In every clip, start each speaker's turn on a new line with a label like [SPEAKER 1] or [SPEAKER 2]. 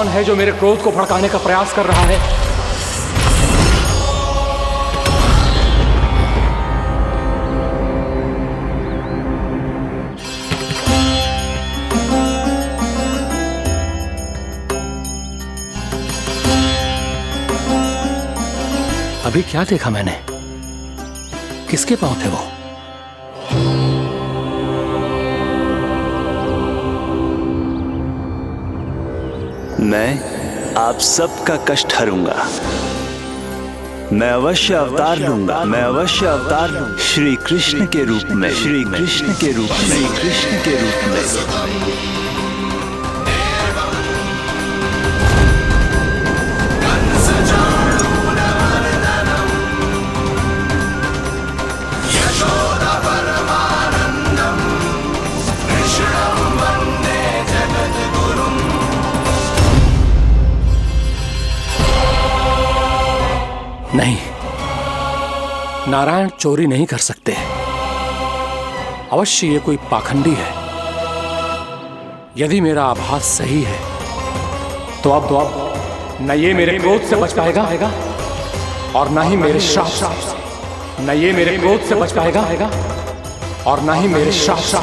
[SPEAKER 1] कौन है जो मेरे क्रोध को भड़काने का प्रयास कर रहा है? अभी क्या देखा मैंने? किसके पांव थे वो?
[SPEAKER 2] मैं आप सबका कष्ट हरूंगा। मैं अवश्य अवतार लूंगा। मैं अवश्य अवतार लूंगा श्री कृष्ण के रूप में। श्री कृष्ण के रूप में। श्री कृष्ण के रूप में।
[SPEAKER 1] नहीं, नारायण चोरी नहीं कर सकते। अवश्य ये कोई पाखंडी है। यदि मेरा आभास सही है तो अब न ये मेरे क्रोध से बच पाएगा और न ही मेरे श्राप से। न ये मेरे क्रोध से बच पाएगा और न ही मेरे श्राप से।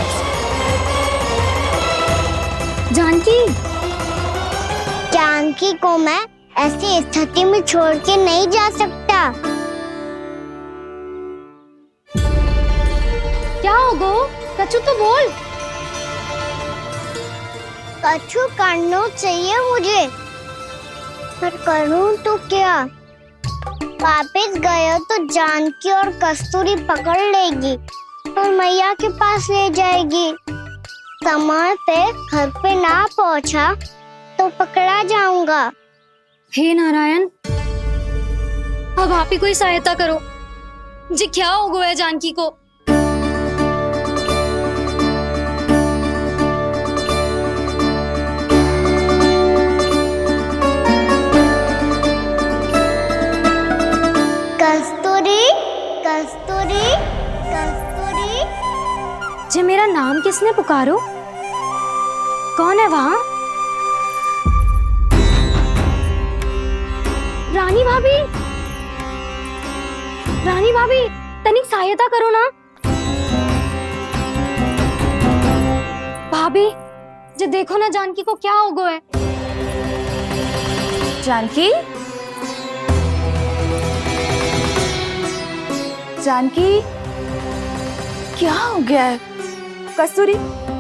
[SPEAKER 3] जानकी को मैं ऐसी स्थिति में छोड़ के नहीं जा सकता।
[SPEAKER 4] क्या होगा? कछु तो बोल।
[SPEAKER 3] कछु करना चाहिए मुझे, पर करूं तो क्या? वापस गए तो जानकी और कस्तूरी पकड़ लेगी और मैया के पास ले जाएगी। समय पे घर पे ना पहुंचा तो पकड़ा जाऊंगा।
[SPEAKER 4] हे नारायण, अब आप ही कोई सहायता करो जी। क्या हो गया है जानकी को?
[SPEAKER 3] कस्तूरी, कस्तूरी, कस्तूरी।
[SPEAKER 4] जी मेरा नाम किसने पुकारो? कौन है वहाँ? रानी भाभी, रानी भाभी, तनिक सहायता करो ना। भाभी जी देखो ना जानकी को क्या हो गया है।
[SPEAKER 5] जानकी, जानकी क्या हो गया है? कस्तूरी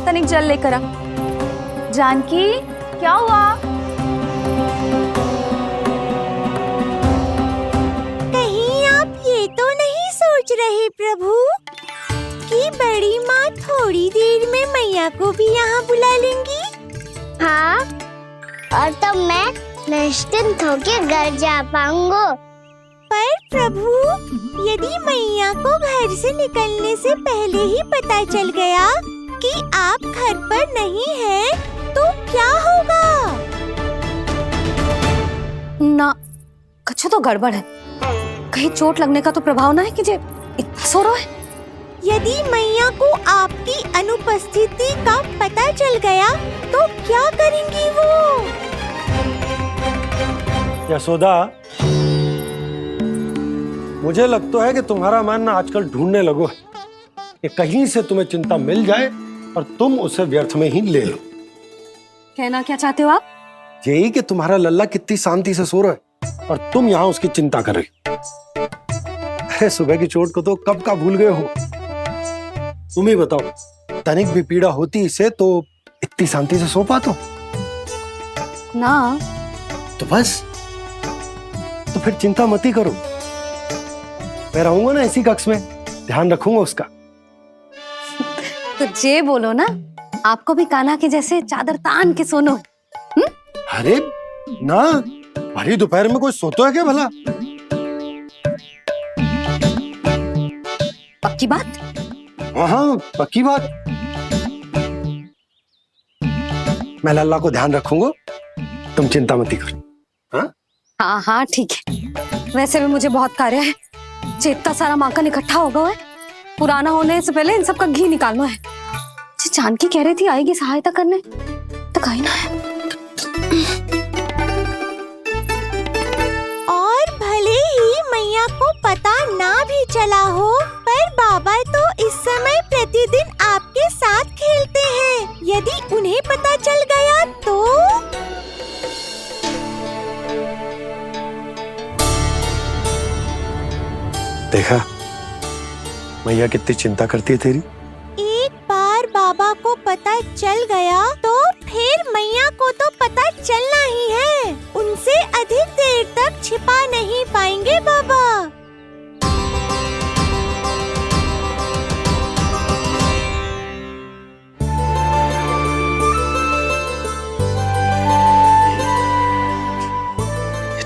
[SPEAKER 5] तनिक जल लेकर आ। जानकी क्या हुआ?
[SPEAKER 3] तो नहीं सोच रहे प्रभु कि बड़ी माँ थोड़ी देर में मैया को भी यहाँ बुला लेंगी? हाँ, और तब मैं निश्चिंत होकर घर जा पाऊंगा। पर प्रभु, यदि मैया को घर से निकलने से पहले ही पता चल गया कि आप घर पर नहीं हैं, तो क्या होगा?
[SPEAKER 5] ना, कुछ तो गड़बड़ है। कहीं चोट लगने का तो प्रभाव ना है कि जे इतना सो रहा है।
[SPEAKER 3] यदि मैया को आपकी अनुपस्थिति का पता चल गया तो क्या करेंगी वो?
[SPEAKER 6] यशोदा, मुझे लगता है कि तुम्हारा मन आजकल ढूंढने लगो है कि कहीं से तुम्हें चिंता मिल जाए और तुम उसे व्यर्थ में ही ले लो।
[SPEAKER 5] कहना क्या चाहते हो आप?
[SPEAKER 6] यही कि तुम्हारा लल्ला कितनी शांति से सो रहा है और तुम यहाँ उसकी चिंता कर रही। अरे सुबह की चोट को तो कब का भूल गए हो। तुम ही बताओ, तनिक भी पीड़ा होती इसे तो इतनी शांति से सो पाते हो?
[SPEAKER 5] ना।
[SPEAKER 6] तो बस, तो फिर चिंता मत ही करो। मैं रहूंगा ना इसी कक्ष में, ध्यान रखूंगा उसका।
[SPEAKER 5] तो जे बोलो ना, आपको भी कान्हा के जैसे चादर तान के सोनो।
[SPEAKER 6] अरे ना, भरी दोपहर में कोई सोता है क्या भला?
[SPEAKER 5] पक्की बात?
[SPEAKER 6] हाँ, पक्की बात। मैं लल्ला को ध्यान रखूंगा, तुम चिंता मत करो।
[SPEAKER 5] हाँ हाँ ठीक है। वैसे भी मुझे बहुत कार्य है। इतना सारा माखन इकट्ठा होगा है, पुराना होने से पहले इन सब का घी निकालना है। जानकी कह रही थी आएगी सहायता करने, तो कहीं ना है।
[SPEAKER 6] देखा मैया कितनी चिंता करती है तेरी।
[SPEAKER 3] एक बार बाबा को पता चल गया तो फिर मैया को तो पता चलना ही है। उनसे अधिक देर तक छिपा नहीं पाएंगे बाबा।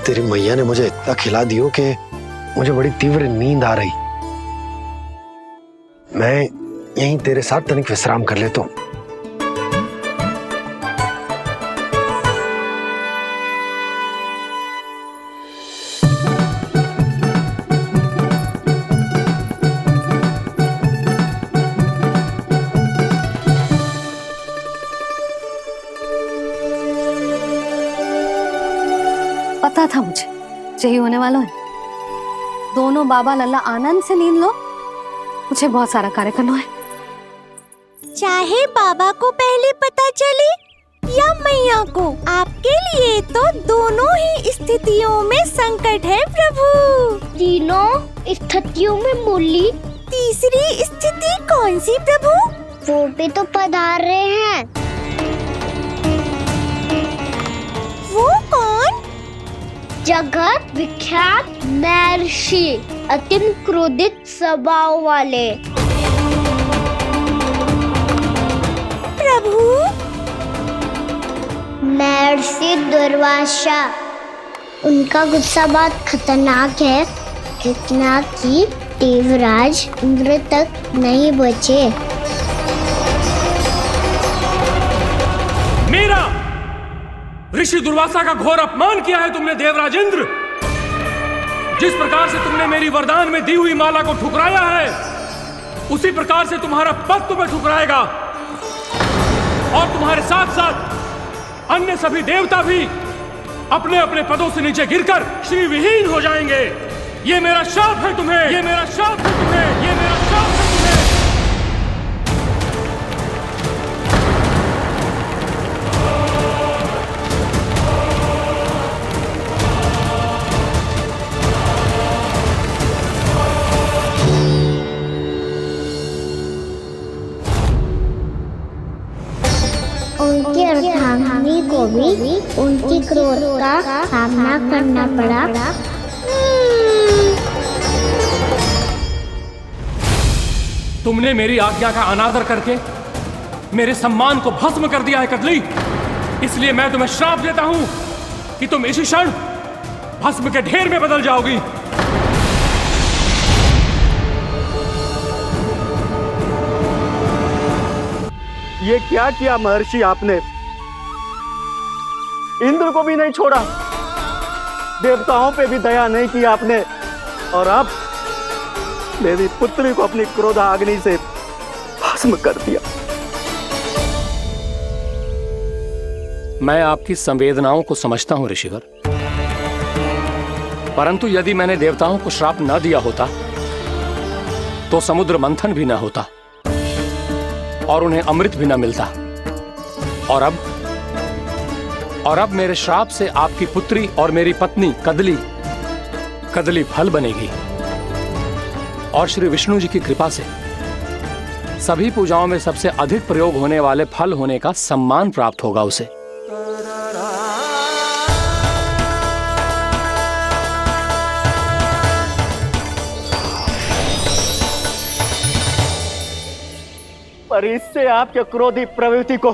[SPEAKER 6] तेरी मैया ने मुझे इतना खिला दियो कि मुझे बड़ी तीव्र नींद आ रही। मैं यहीं तेरे साथ तनिक विश्राम कर लेता हूँ।
[SPEAKER 4] पता था मुझे यही होने वाला है। दोनों बाबा लल्ला आनंद से नींद लो, मुझे बहुत सारा कार्य करना है।
[SPEAKER 3] चाहे बाबा को पहले पता चले या मैया को, आपके लिए तो दोनों ही स्थितियों में संकट है प्रभु।
[SPEAKER 7] तीनों स्थितियों में बोली,
[SPEAKER 3] तीसरी स्थिति कौन सी प्रभु?
[SPEAKER 7] वो भी तो पधार रहे हैं।
[SPEAKER 3] वो कौन?
[SPEAKER 7] जगत विख्यात महर्षि, अति क्रोधित स्वभाव वाले।
[SPEAKER 3] प्रभु
[SPEAKER 7] महर्षि दुर्वासा। उनका गुस्सा बहुत खतरनाक है, इतना कि देवराज इंद्र तक नहीं बचे।
[SPEAKER 1] मेरा ऋषि दुर्वासा का घोर अपमान किया है तुमने देवराज इंद्र। जिस प्रकार से तुमने मेरी वरदान में दी हुई माला को ठुकराया है, उसी प्रकार से तुम्हारा पद तुम्हें ठुकराएगा और तुम्हारे साथ साथ अन्य सभी देवता भी अपने अपने पदों से नीचे गिरकर श्री विहीन हो जाएंगे। ये मेरा शाप है तुम्हें, ये मेरा शाप है तुम्हें, ये मेरा शाप है तुम्हें।
[SPEAKER 7] उनकी अर्धांगिनी को भी उनकी क्रोध का सामना करना पड़ा।
[SPEAKER 1] तुमने मेरी आज्ञा का अनादर करके मेरे सम्मान को भस्म कर दिया है कदली। इसलिए मैं तुम्हें श्राप देता हूं कि तुम इसी क्षण भस्म के ढेर में बदल जाओगी।
[SPEAKER 8] ये क्या किया महर्षि आपने? इंद्र को भी नहीं छोड़ा, देवताओं पे भी दया नहीं की आपने, और अब मेरी पुत्री को अपनी क्रोधाग्नि से भस्म कर दिया।
[SPEAKER 1] मैं आपकी संवेदनाओं को समझता हूं ऋषिवर, परंतु यदि मैंने देवताओं को श्राप न दिया होता तो समुद्र मंथन भी न होता और उन्हें अमृत भी न मिलता। और अब मेरे श्राप से आपकी पुत्री और मेरी पत्नी कदली फल बनेगी और श्री विष्णु जी की कृपा से सभी पूजाओं में सबसे अधिक प्रयोग होने वाले फल होने का सम्मान प्राप्त होगा उसे।
[SPEAKER 8] पर इससे आपके क्रोधी प्रवृत्ति को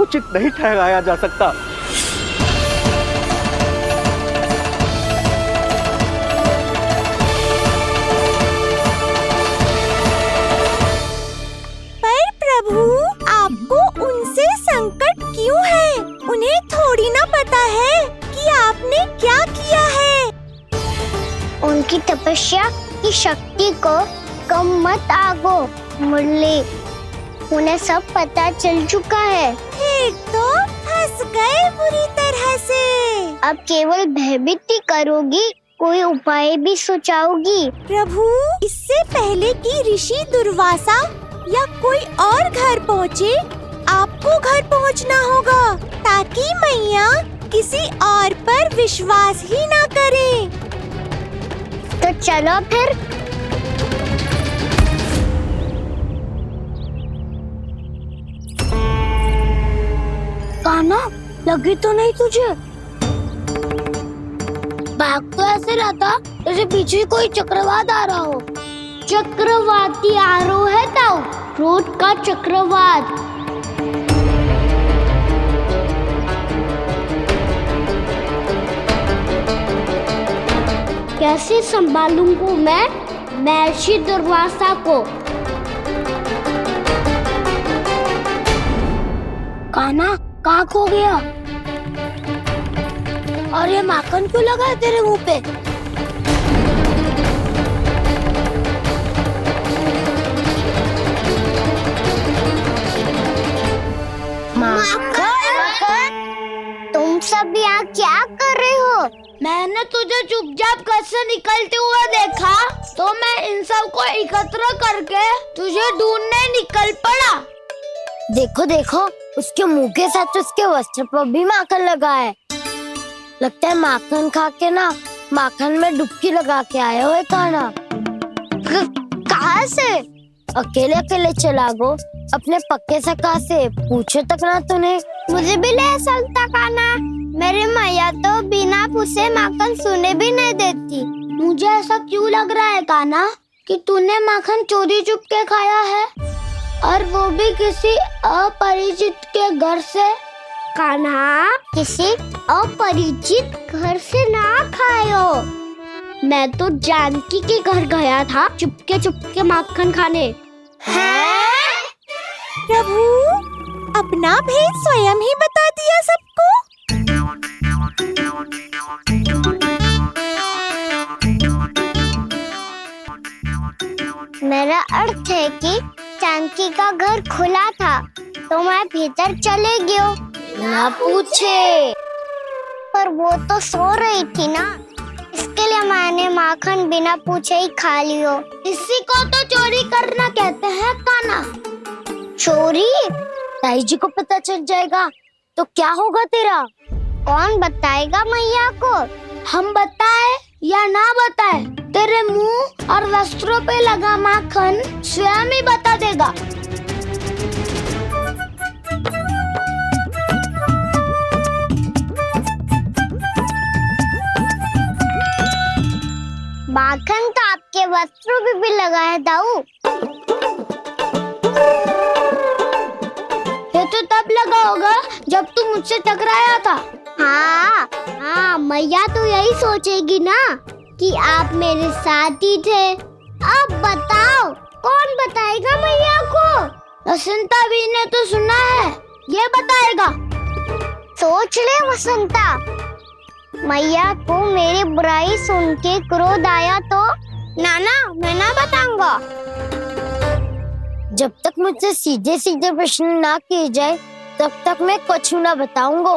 [SPEAKER 8] उचित नहीं ठहराया जा सकता।
[SPEAKER 3] पर प्रभु, आपको उनसे संकट क्यों है? उन्हें थोड़ी ना पता है कि आपने क्या किया है।
[SPEAKER 7] उनकी तपस्या की शक्ति को कम मत आगो मुरली, उन्हें सब पता चल चुका है।
[SPEAKER 3] फिर तो फंस गए बुरी तरह से।
[SPEAKER 7] अब केवल भयभीत ही करोगी, कोई उपाय भी सुझाओगी?
[SPEAKER 3] प्रभु, इससे पहले कि ऋषि दुर्वासा या कोई और घर पहुँचे, आपको घर पहुँचना होगा ताकि मैया किसी और पर विश्वास ही ना करे।
[SPEAKER 7] तो चलो फिर। कान्हा, लगी तो नहीं तुझे? भाग तो ऐसे रहा था जैसे पीछे कोई चक्रवात आ रहा हो। चक्रवाती आरोह है ताऊ, रोड का चक्रवात। कैसे संभालूंगा मैं महर्षि दुर्वासा को? कान्हा, कहाँ खो गया? और ये माखन क्यों लगा है तेरे मुंह पे? माखन, तुम सब यहाँ क्या कर रहे हो? मैंने तुझे चुपचाप घर से निकलते हुए देखा तो मैं इन सब को एकत्र करके तुझे ढूंढने निकल पड़ा। देखो देखो, उसके मुंह के साथ उसके वस्त्र पर भी माखन लगा है। लगता है माखन खा के ना माखन में डुबकी लगा के आए हुए कान्हा। कहाँ से? अकेले अकेले चला गो अपने पक्के सखा से, पूछो तक ना तूने। मुझे भी ले चलता कान्हा, मेरी मैया तो बिना पूछे माखन सुने भी नहीं देती। मुझे ऐसा क्यों लग रहा है कान्हा कि तूने माखन चोरी चुप के खाया है, और वो भी किसी अपरिचित के घर से? कान्हा, किसी अपरिचित घर से ना खायो। मैं तो जानकी के घर गया था चुपके माखन खाने। हैं?
[SPEAKER 3] प्रभु, अपना भेद स्वयं ही बता दिया सबको।
[SPEAKER 7] मेरा अर्थ है कि जानकी का घर खुला था तो मैं भीतर चले गयो। ना पूछे, पर वो तो सो रही थी ना, इसके लिए मैंने माखन बिना पूछे ही खा लियो। इसी को तो चोरी करना कहते हैं कान्हा। चोरी? ताई जी को पता चल जाएगा तो क्या होगा तेरा? कौन बताएगा मैया को? हम बताए या ना बताए, तेरे मुंह और वस्त्रों पे लगा माखन स्वयं ही बता देगा। माखन तो आपके वस्त्रों पे भी लगा है दाऊ। ये तो तब लगा होगा जब तुम मुझसे टकराया था। हाँ, मैया तो यही सोचेगी ना कि आप मेरे साथ ही थे। अब बताओ, कौन बताएगा मैया को? वसंता भी ने तो सुना है, ये बताएगा। सोच ले वसंता, मैया को मेरी बुराई सुन के क्रोध आया तो? नाना, मैं ना बताऊंगा। जब तक मुझसे सीधे सीधे प्रश्न ना किए जाए तब तक मैं कुछ ना बताऊंगा।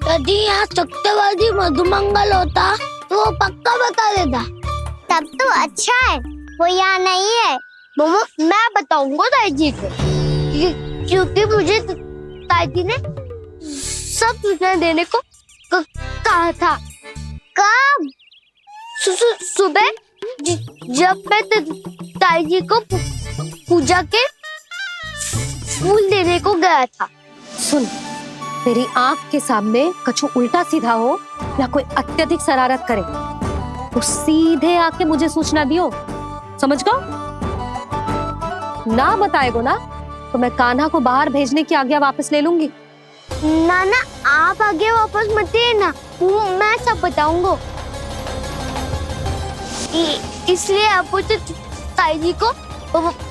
[SPEAKER 7] यदि यहाँ सत्यवादी मधुमंगल होता तो वो पक्का बता देता। तब तो अच्छा है वो यहाँ नहीं है। मैं बताऊंगा ताई जी को, क्योंकि मुझे ताई जी ने सब सूचना देने को कहा था। कब? सुबह जब मैं ताई जी को पूजा के फूल देने को गया था।
[SPEAKER 4] सुन, तेरी आंख के सामने कछु उल्टा सीधा हो या कोई अत्यधिक शरारत करे तो सीधे आके मुझे सूचना दियो, समझ गो? ना बताएगो ना तो मैं कान्हा को बाहर भेजने की आज्ञा वापस ले लूंगी।
[SPEAKER 7] नाना, आप आगे वापस मत देना, मैं सब बताऊंगा। इसलिए आपको तो ताई जी को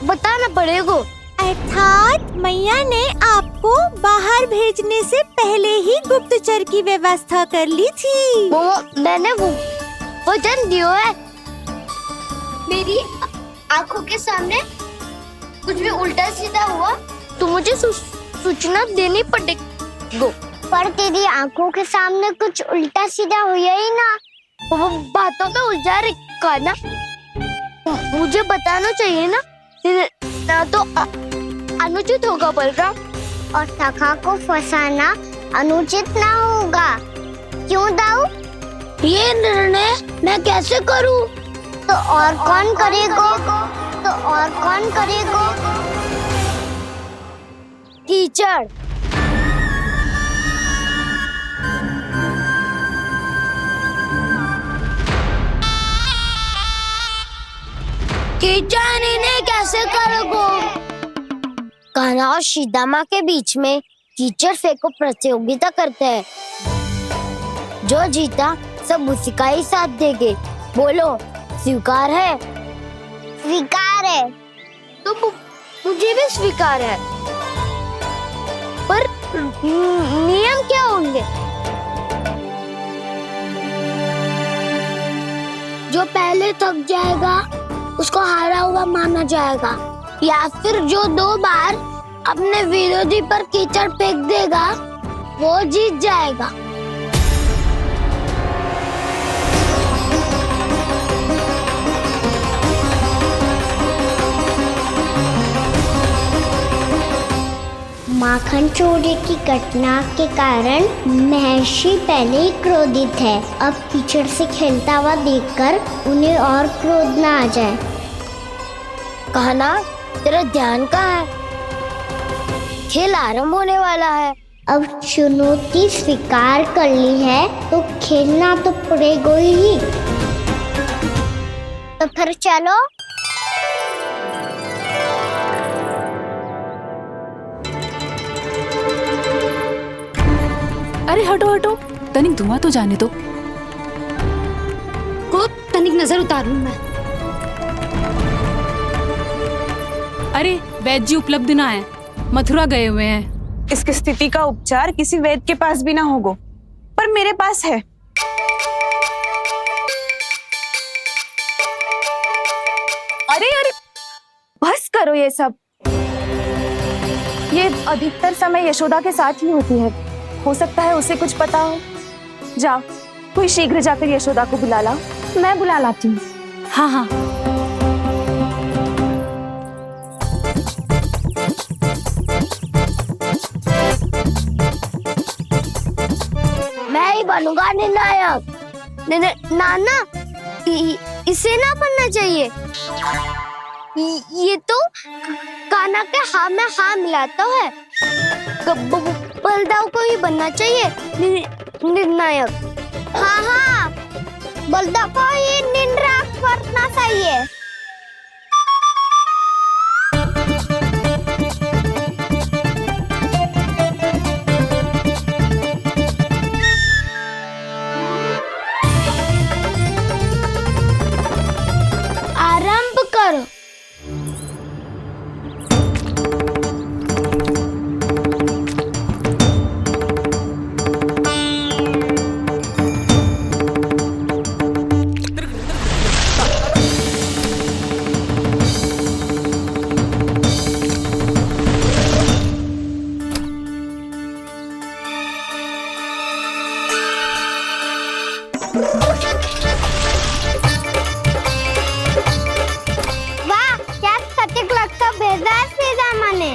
[SPEAKER 7] बताना पड़ेगा।
[SPEAKER 3] अर्थात मैया ने आपको बाहर भेजने से पहले ही गुप्तचर की व्यवस्था कर ली थी।
[SPEAKER 7] मैंने वो वचन दिया है। मेरी आंखों के सामने कुछ भी उल्टा सीधा हुआ तो मुझे सूचना देनी पड़ेगी। पर तेरी आंखों के सामने कुछ उल्टा सीधा हुआ ही ना, वो बातों पे उलझा रखा ना, मुझे बताना चाहिए ना तो अनुचित होगा बलराम। और सखा को फंसाना अनुचित ना होगा, क्यों दाऊ? ये निर्णय मैं कैसे करूं? तो और कौन करेगा? कीचड़। कीचड़ इन्हें कैसे करोगे? कान्हा और सीता माँ के बीच में कीचड़ फेंको प्रतियोगिता करते हैं। जो जीता सब उसी का ही साथ देंगे। बोलो स्वीकार है? स्वीकार है। तो मुझे भी स्वीकार है, पर नियम क्या होंगे? जो पहले थक जाएगा उसको हारा हुआ माना जाएगा, या फिर जो 2 बार अपने विरोधी पर कीचड़ फेंक देगा वो जीत जाएगा। माखन चोरी की घटना के कारण महर्षि पहले ही क्रोधित है। अब कीचड़ से खेलता हुआ देखकर उन्हें और क्रोध न आ जाए। कहना तेरा ध्यान कहाँ है? खेल आरंभ होने वाला है। अब चुनौती स्वीकार कर ली है तो खेलना तो पड़ेगा ही। तो फिर चलो।
[SPEAKER 5] अरे हटो हटो, तनिक धुआं तो जाने दो।
[SPEAKER 4] को तनिक नजर उतार लूं मैं।
[SPEAKER 5] अरे वैद्य जी उपलब्ध ना है, मथुरा गए हुए हैं।
[SPEAKER 9] इसकी स्थिति का उपचार किसी वैद्य के पास भी ना होगा, पर मेरे पास है। अरे अरे बस करो ये सब। ये अधिकतर समय यशोदा के साथ ही होती है। हो सकता है उसे कुछ पता हो। जाओ, कोई शीघ्र जाकर यशोदा को बुला लाओ। मैं बुला लाती हूँ।
[SPEAKER 5] हाँ हाँ।
[SPEAKER 7] मैं ही बनूंगा निर्णायक। नाना, इसे ना बनना चाहिए। ये तो कान्हा के हाँ में हाँ मिलाता है। बलदाव को ही बनना चाहिए निर्णायक। हाँ हाँ, बलदाव को ही निर्णायक बनना चाहिए। आरंभ करो। वाह, क्या सटीक लगता बेजार सीधा माने।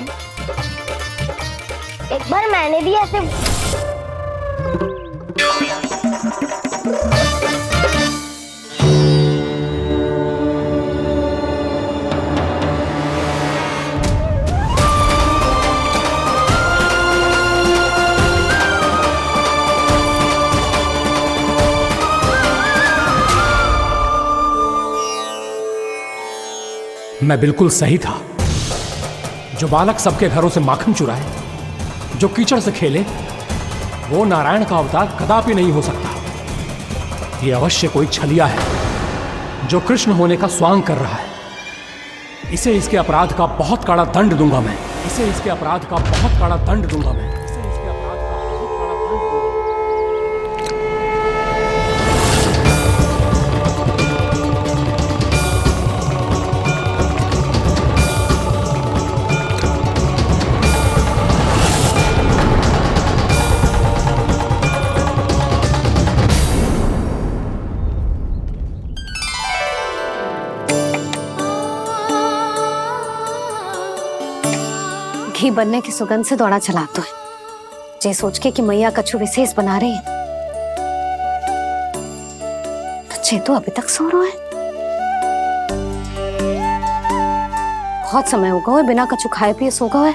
[SPEAKER 7] एक बार मैंने भी ऐसे
[SPEAKER 1] मैं बिल्कुल सही था। जो बालक सबके घरों से माखन चुराए, जो कीचड़ से खेले, वो नारायण का अवतार कदापि नहीं हो सकता। ये अवश्य कोई छलिया है जो कृष्ण होने का स्वांग कर रहा है। इसे इसके अपराध का बहुत कड़ा दंड दूंगा मैं। इसे इसके अपराध का बहुत कड़ा दंड दूंगा मैं। इसे इसके अपराध का बहुत कड़ा दंड दूंगा।
[SPEAKER 4] घी बनने की सुगंध से दौड़ा चला तो है, जे सोच के कि मैया कछु विशेष बना रही है। बच्चे तो अभी तक सो रहे हैं। बहुत समय हो गया है बिना कछु खाए पिए सो गए।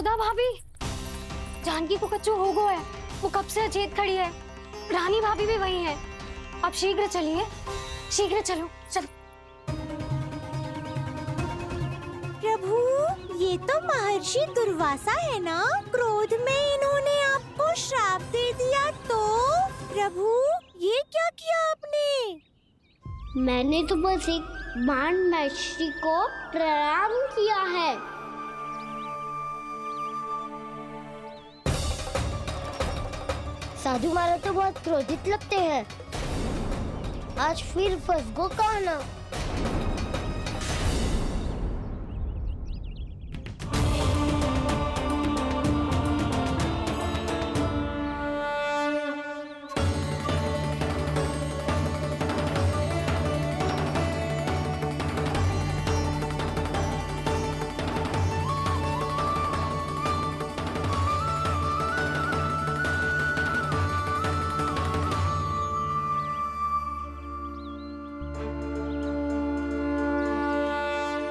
[SPEAKER 4] यशोदा भाभी, जानकी को कच्चू हो गो है, वो कब से अचेत खड़ी है। रानी भाभी भी वही है। आप शीघ्र चलिए, शीघ्र चलो, चलो।
[SPEAKER 3] प्रभु, ये तो महर्षि दुर्वासा है ना? क्रोध में इन्होंने आपको श्राप दे दिया तो? प्रभु, ये क्या किया आपने?
[SPEAKER 7] मैंने तो बस एक बाण महर्षि को प्रणाम किया है। साधु महाराज तो बहुत क्रोधित लगते हैं। आज फिर फंस गो कहना।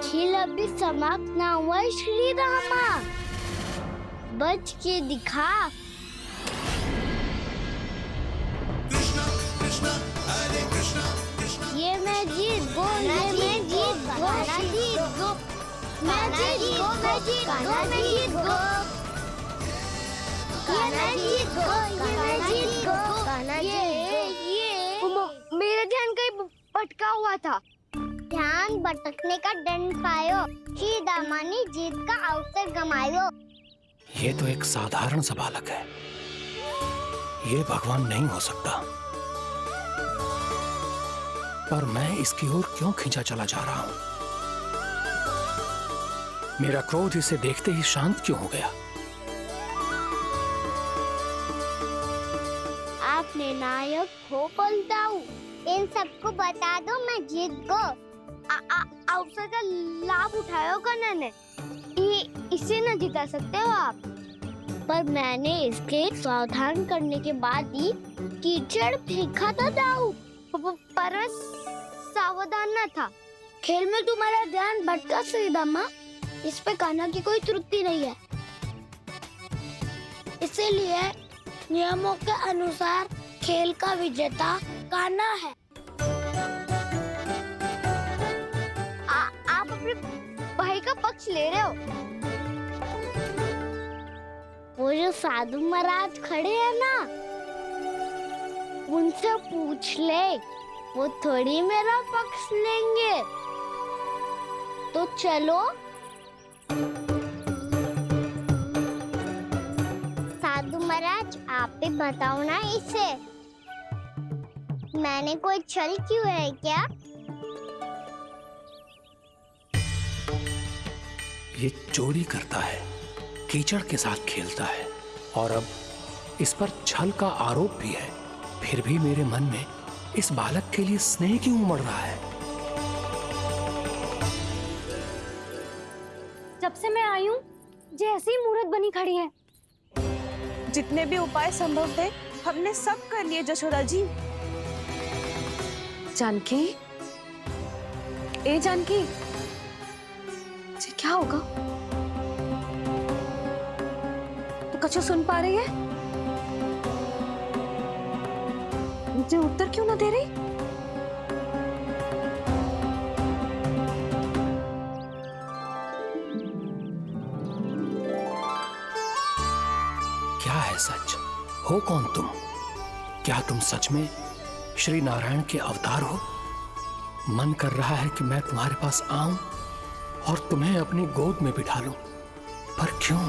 [SPEAKER 7] खेल अभी समाप्त ना हुआ है श्री रामा, बच के दिखा। ये मैं जीत गो, ये मैं जीत गो, मैं जीत गो, मैं जीत गो, मैं जीत गो, मैं जीत गो, ये मैं जीत गो, ये मैं जीत गो, ये मेरा ध्यान कहीं भटका हुआ था। ध्यान भटकने का दंड पायो, श्री दामानी जीत का अवसर गमायो।
[SPEAKER 1] ये तो एक साधारण सा बालक है, ये भगवान नहीं हो सकता। पर मैं इसकी ओर क्यों खींचा चला जा रहा हूं? मेरा क्रोध इसे देखते ही शांत क्यों हो गया?
[SPEAKER 7] आपने नायक हो पलटाऊ, इन सबको बता दो मैं जीत गो। अवसर का लाभ उठायो कन्या ने, इसे न जिता सकते हो आप। पर मैंने इसके सावधान करने के बाद ही कीचड़ फेंका था दाऊ, पर सावधान न था। खेल में तुम्हारा ध्यान भटका श्रीदामा, इस पे कान्हा की कोई त्रुटि नहीं है। इसीलिए नियमों के अनुसार खेल का विजेता कान्हा है। आप अपने भाई का पक्ष ले रहे हो। वो जो साधु महाराज खड़े हैं ना, उनसे पूछ ले, वो थोड़ी मेरा पक्ष लेंगे। तो चलो। साधु महाराज, आप भी बताओ ना इसे, मैंने कोई छल क्यों है क्या?
[SPEAKER 1] ये चोरी करता है, कीचड़ के साथ खेलता है, और अब इस पर छल का आरोप भी है। फिर भी मेरे मन में इस बालक के लिए स्नेह क्यों उमड़ रहा है?
[SPEAKER 4] जब से मैं आई हूँ, जैसी ही मूर्त बनी खड़ी है।
[SPEAKER 9] जितने भी उपाय संभव थे हमने सब कर लिए जशोदा जी।
[SPEAKER 4] जानकी, ए जानकी, ये क्या होगा? तो कछु सुन पा रही है? मुझे उत्तर क्यों ना दे रही?
[SPEAKER 1] क्या है सच? हो कौन तुम? क्या तुम सच में श्री नारायण के अवतार हो? मन कर रहा है कि मैं तुम्हारे पास आऊं और तुम्हें अपनी गोद में बिठा लूं, पर क्यों?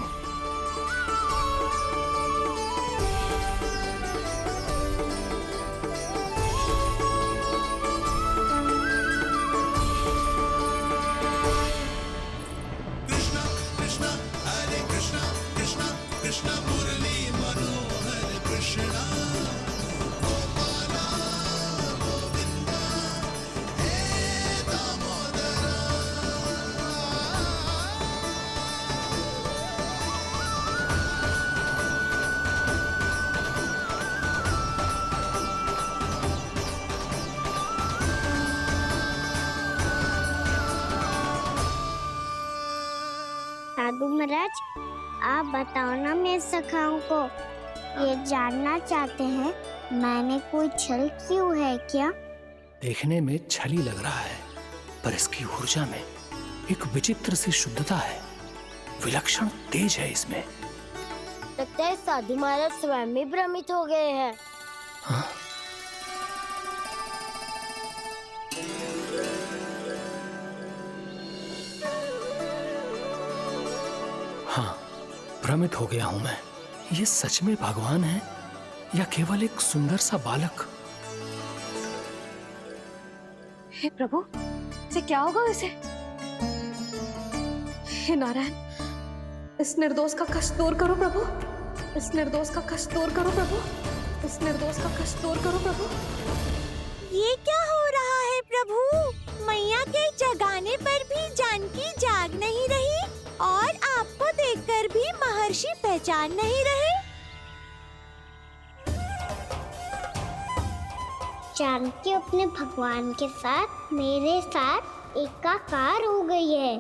[SPEAKER 7] साधु महाराज, आप बताओ ना मेरे सखाओं को, ये जानना चाहते हैं मैंने कोई छल क्यों है क्या?
[SPEAKER 1] देखने में छली लग रहा है, पर इसकी ऊर्जा में एक विचित्र सी शुद्धता है, विलक्षण तेज है इसमें।
[SPEAKER 7] लगता है साधु महाराज स्वयं भी भ्रमित हो गए हैं।
[SPEAKER 1] हाँ, भ्रमित हो गया हूं मैं। ये सच में भगवान है या केवल एक सुंदर सा बालक?
[SPEAKER 4] हे प्रभु, इसे क्या होगा वैसे? हे नारायण, इस निर्दोष का कष्ट दूर करो प्रभु, इस निर्दोष का कष्ट दूर करो प्रभु, इस निर्दोष का कष्ट दूर करो प्रभु।
[SPEAKER 3] ये क्या हो रहा है प्रभु? मैया के जगाने पर भी जानकी जाग नहीं रही और आपको देखकर भी महर्षि पहचान नहीं रहे।
[SPEAKER 7] जानकी अपने भगवान के साथ मेरे साथ एकाकार हो गई है।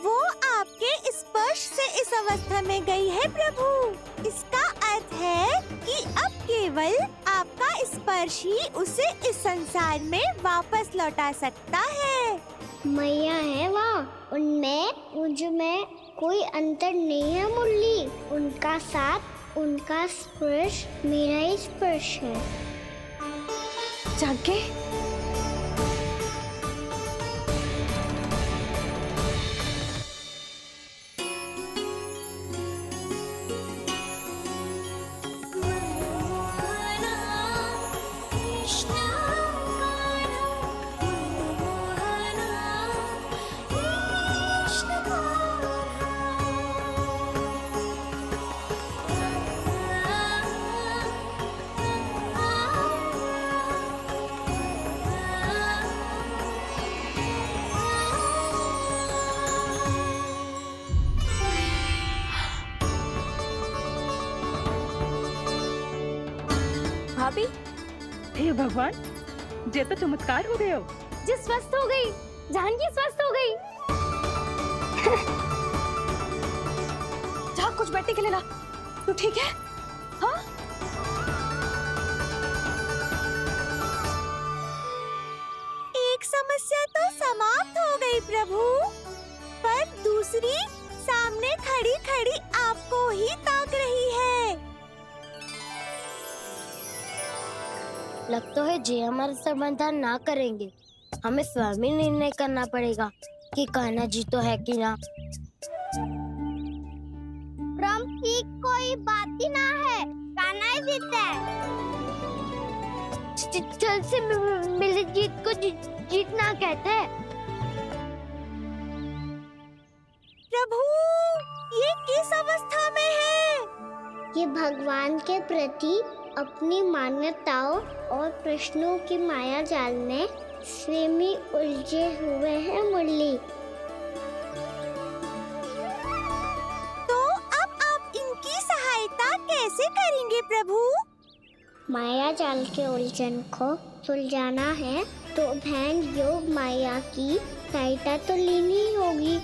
[SPEAKER 3] वो आपके स्पर्श से इस अवस्था में गई है प्रभु। इसका अर्थ है कि अब केवल आपका स्पर्श ही उसे इस संसार में वापस लौटा सकता है।
[SPEAKER 7] मैया है वहाँ, उनमें मुझ में कोई अंतर नहीं है मुरली। उनका साथ, उनका स्पर्श मेरा ही स्पर्श है।
[SPEAKER 4] जानकी,
[SPEAKER 9] भाभी,
[SPEAKER 5] हे भगवान, जे तो चमत्कार हो गए हो।
[SPEAKER 9] जी स्वस्थ हो गई, जानकी स्वस्थ हो गई। जा कुछ बैठने के लिए ला। तू ठीक है? हाँ?
[SPEAKER 3] एक समस्या तो समाप्त हो गई प्रभु, पर दूसरी सामने खड़ी खड़ी आपको ही ताक रही है।
[SPEAKER 7] लग तो है जी हमारा समाधान ना करेंगे। हमें स्वयं ही निर्णय करना पड़ेगा कि कान्हा जी तो है कि ना। ब्रह्म की कोई बात ही ना है, कान्हा ही जीता है। चल से मिली जीत को जीतना कहते हैं।
[SPEAKER 3] प्रभु, ये किस अवस्था में है?
[SPEAKER 7] ये भगवान के प्रति अपनी मान्यताओं और प्रश्नों की माया जाल में स्वयं ही उलझे हुए हैं मुरली।
[SPEAKER 3] तो अब आप इनकी सहायता कैसे करेंगे प्रभु?
[SPEAKER 7] माया जाल के उलझन को सुलझाना है तो ध्यान योग माया की सहायता तो लेनी ही होगी।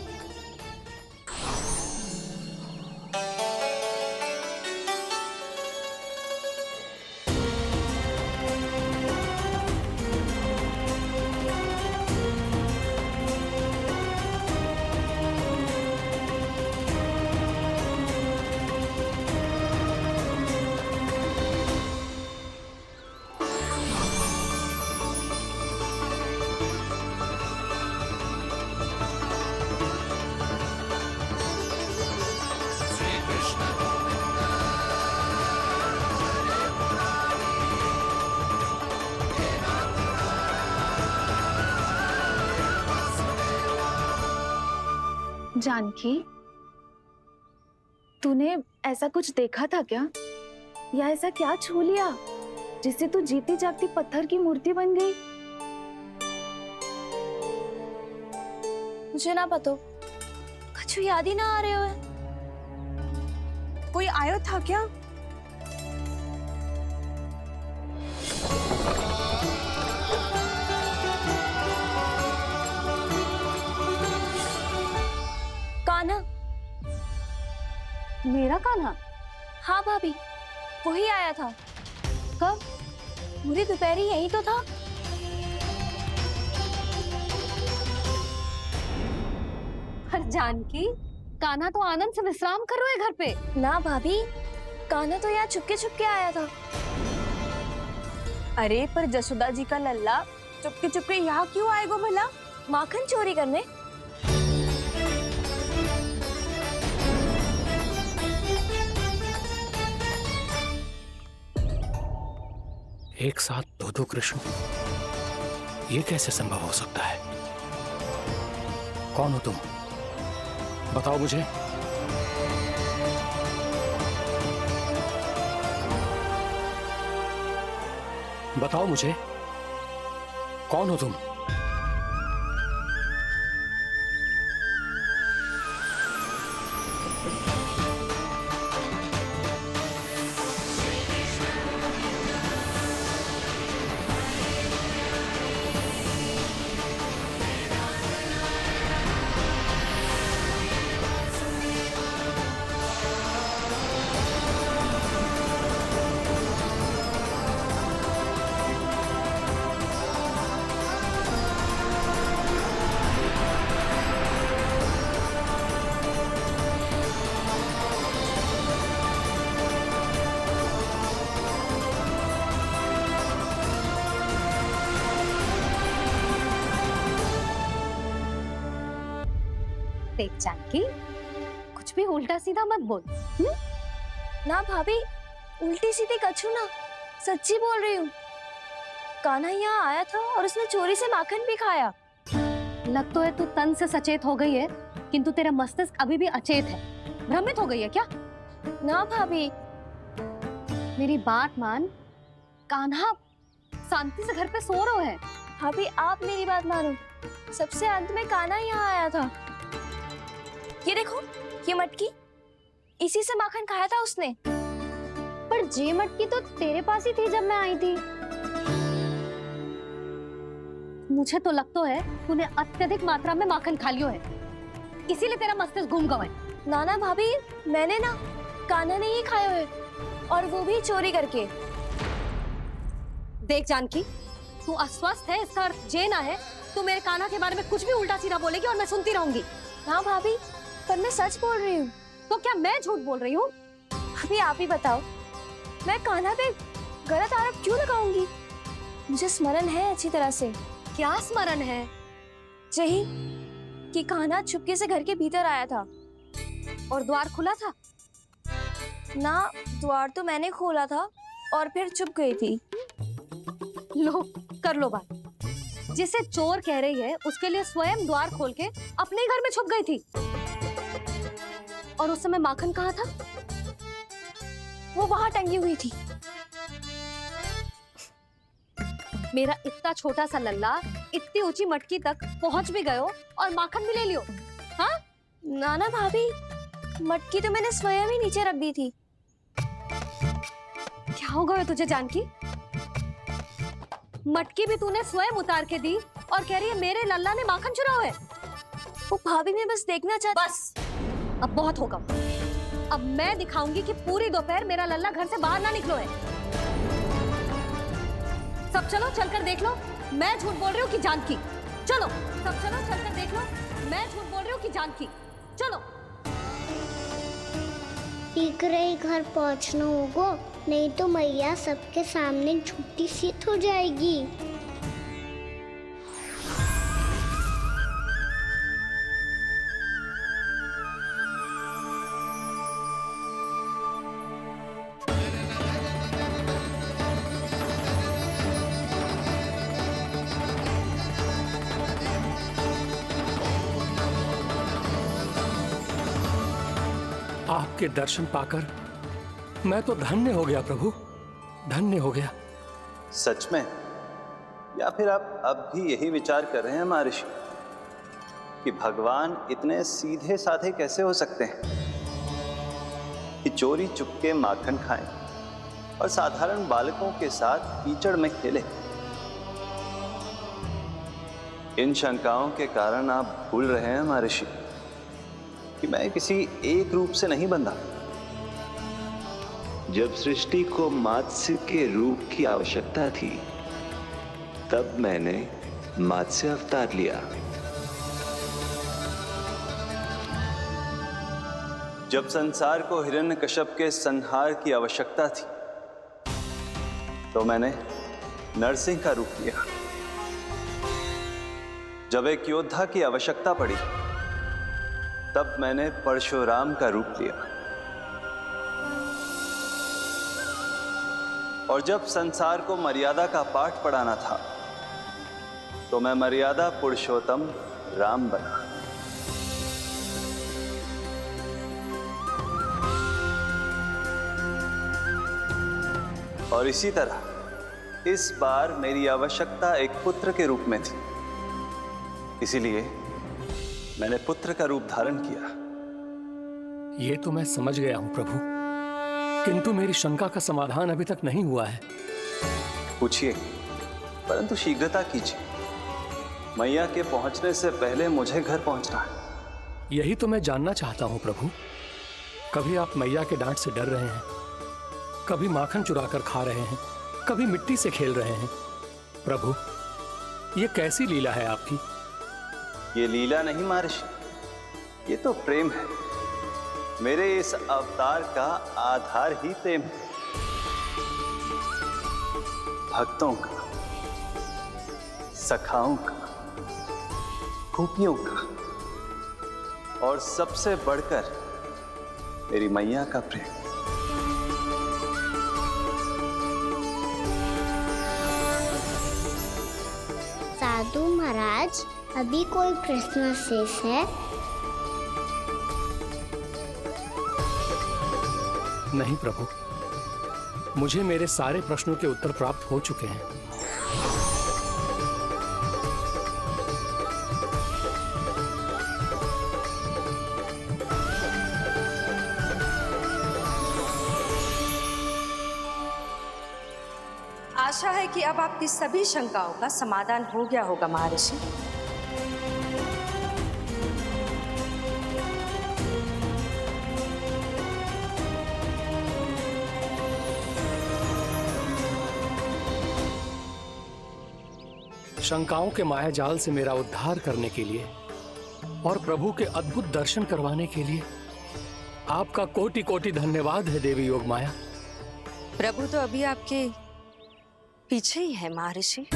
[SPEAKER 9] जानकी, तूने ऐसा कुछ देखा था क्या? या ऐसा क्या छू लिया जिससे तू जीती जागती पत्थर की मूर्ति बन गई? मुझे ना पता, कुछ याद ही ना आ रहे हो। कोई आयो था क्या?
[SPEAKER 4] मेरा कान्हा?
[SPEAKER 9] हाँ भाभी, वही आया था।
[SPEAKER 4] कब?
[SPEAKER 9] पूरी दोपहर ही यही तो था।
[SPEAKER 4] पर जानकी, कान्हा तो आनंद से विश्राम कर रहे घर पे।
[SPEAKER 9] ना भाभी, कान्हा तो यहाँ चुपके चुपके आया था। अरे पर जसोदा जी का लल्ला चुपके चुपके यहाँ क्यों आएगा भला? माखन चोरी करने?
[SPEAKER 1] एक साथ दो कृष्ण, ये कैसे संभव हो सकता है? कौन हो तुम? बताओ मुझे। बताओ मुझे, कौन हो तुम?
[SPEAKER 4] देख जानकी, कुछ भी उल्टा सीधा मत बोल।
[SPEAKER 9] ना भाभी, उल्टी सीधी कछू ना, सच्ची बोल रही हूँ। कान्हा यहाँ आया था और उसने चोरी से माखन भी खाया।
[SPEAKER 4] लग तो है तू तन से सचेत हो गई है, किंतु तेरा मस्तिष्क अभी भी अचेत है। भ्रमित हो गई है क्या?
[SPEAKER 9] ना भाभी।
[SPEAKER 4] मेरी बात मान, कान्हा शांति से घर पे सो रहा है।
[SPEAKER 9] भाभी आप मेरी बात मानो, सबसे अंत में कान्हा यहाँ आया था। ये देखो, ये मटकी, इसी से माखन खाया था उसने।
[SPEAKER 4] पर जे मटकी तो तेरे पास ही थी जब मैं आई थी। मुझे तो लगता है तूने अत्यधिक मात्रा में माखन खा लियो है, इसीलिए तेरा मस्तिष्क घूम गया है।
[SPEAKER 9] नाना भाभी, मैंने ना, कान्हा ने ही खाया है, और वो भी चोरी करके।
[SPEAKER 4] देख जानकी, तू अस्वस्थ है, इसका अर्थ जे ना है तू मेरे कान्हा के बारे में कुछ भी उल्टा सीधा बोलेगी और मैं सुनती रहूंगी।
[SPEAKER 9] ना भाभी, पर मैं सच बोल रही हूँ।
[SPEAKER 4] तो क्या मैं झूठ बोल रही हूँ?
[SPEAKER 9] अभी आप ही बताओ, मैं कान्हा पे गलत आरोप क्यों लगाऊंगी? मुझे स्मरण है अच्छी तरह से।
[SPEAKER 4] क्या स्मरण है?
[SPEAKER 9] यही कि कान्हा चुपके से घर के भीतर आया था।
[SPEAKER 4] और द्वार खुला था?
[SPEAKER 9] ना, द्वार तो मैंने खोला था और फिर चुप गई थी।
[SPEAKER 4] लो, कर लो बात। जिसे चोर कह रही है उसके लिए स्वयं द्वार खोल के अपने घर में छुप गई थी। और उस समय माखन कहाँ था?
[SPEAKER 9] वो वहां टंगी हुई थी।
[SPEAKER 4] मेरा इतना छोटा सा लल्ला इतनी ऊंची मटकी तक पहुंच भी गयो और माखन भी ले लियो। हाँ?
[SPEAKER 9] नाना भाभी, मटकी तो मैंने स्वयं ही नीचे रख दी थी।
[SPEAKER 4] क्या हो गया तुझे जानकी? मटकी भी तूने स्वयं उतार के दी और कह रही है मेरे लल्ला ने माखन चुराया है।
[SPEAKER 9] वो भाभी ने बस देखना चाहती।
[SPEAKER 4] बस, अब बहुत होगा। अब मैं दिखाऊंगी कि पूरी दोपहर मेरा लल्ला घर से बाहर ना निकलो है। सब चलो, चलकर देख लो मैं झूठ बोल रही हूँ कि जानकी। चलो सब चलो, चलकर देख लो मैं झूठ बोल रही हूँ कि जानकी। चलो।
[SPEAKER 7] शीघ्र ही घर पहुंचना होगा, नहीं तो मैया सबके सामने झूठी सिद्ध हो जाएगी।
[SPEAKER 1] आपके दर्शन पाकर मैं तो धन्य हो गया प्रभु, धन्य हो गया।
[SPEAKER 2] सच में? या फिर आप अब भी यही विचार कर रहे हैं महर्षि कि भगवान इतने सीधे साधे कैसे हो सकते हैं कि चोरी चुपके माखन खाएं और साधारण बालकों के साथ कीचड़ में खेले? इन शंकाओं के कारण आप भूल रहे हैं महर्षि कि मैं किसी एक रूप से नहीं बंधा, जब सृष्टि को मत्स्य के रूप की आवश्यकता थी, तब मैंने मत्स्य अवतार लिया। जब संसार को हिरण्यकश्यप के संहार की आवश्यकता थी, तो मैंने नरसिंह का रूप लिया। जब एक योद्धा की आवश्यकता पड़ी, तब मैंने परशुराम का रूप लिया। और जब संसार को मर्यादा का पाठ पढ़ाना था, तो मैं मर्यादा पुरुषोत्तम राम बना। और इसी तरह इस बार मेरी आवश्यकता एक पुत्र के रूप में थी, इसीलिए मैंने पुत्र का रूप धारण किया।
[SPEAKER 1] ये तो मैं समझ गया हूं प्रभु, किंतु मेरी शंका का समाधान अभी तक नहीं हुआ है।
[SPEAKER 2] पूछिए, परंतु शीघ्रता कीजिए। मैया के पहुंचने से पहले मुझे घर पहुंचना है।
[SPEAKER 1] यही तो मैं जानना चाहता हूं प्रभु। कभी आप मैया के डांट से डर रहे हैं, कभी माखन चुराकर खा रहे हैं, कभी मिट्टी से खेल रहे हैं। प्रभु, ये कैसी लीला है आपकी?
[SPEAKER 2] ये लीला नहीं महर्षि, ये तो प्रेम है। मेरे इस अवतार का आधार ही प्रेम है। भक्तों का, सखाओं का, गोपियों का, और सबसे बढ़कर मेरी मैया का प्रेम।
[SPEAKER 7] साधु महाराज, अभी कोई प्रश्न शेष है?
[SPEAKER 1] नहीं प्रभु, मुझे मेरे सारे प्रश्नों के उत्तर प्राप्त हो चुके हैं।
[SPEAKER 10] आशा है कि अब आपकी सभी शंकाओं का समाधान हो गया होगा महर्षि।
[SPEAKER 1] शंकाओं के मायाजाल से मेरा उद्धार करने के लिए और प्रभु के अद्भुत दर्शन करवाने के लिए आपका कोटि कोटि धन्यवाद है देवी योगमाया।
[SPEAKER 10] प्रभु तो अभी आपके पीछे ही है महर्षि।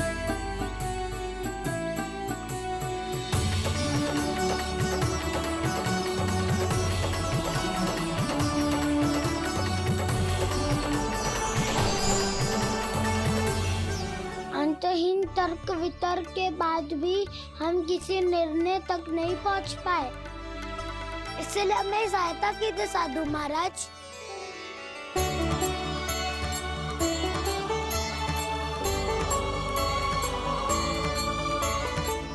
[SPEAKER 7] अंतहीन तर्क वितर्क के बाद भी हम किसी निर्णय तक नहीं पहुंच पाए, इसलिए हमें सहायता कीजिए साधु महाराज।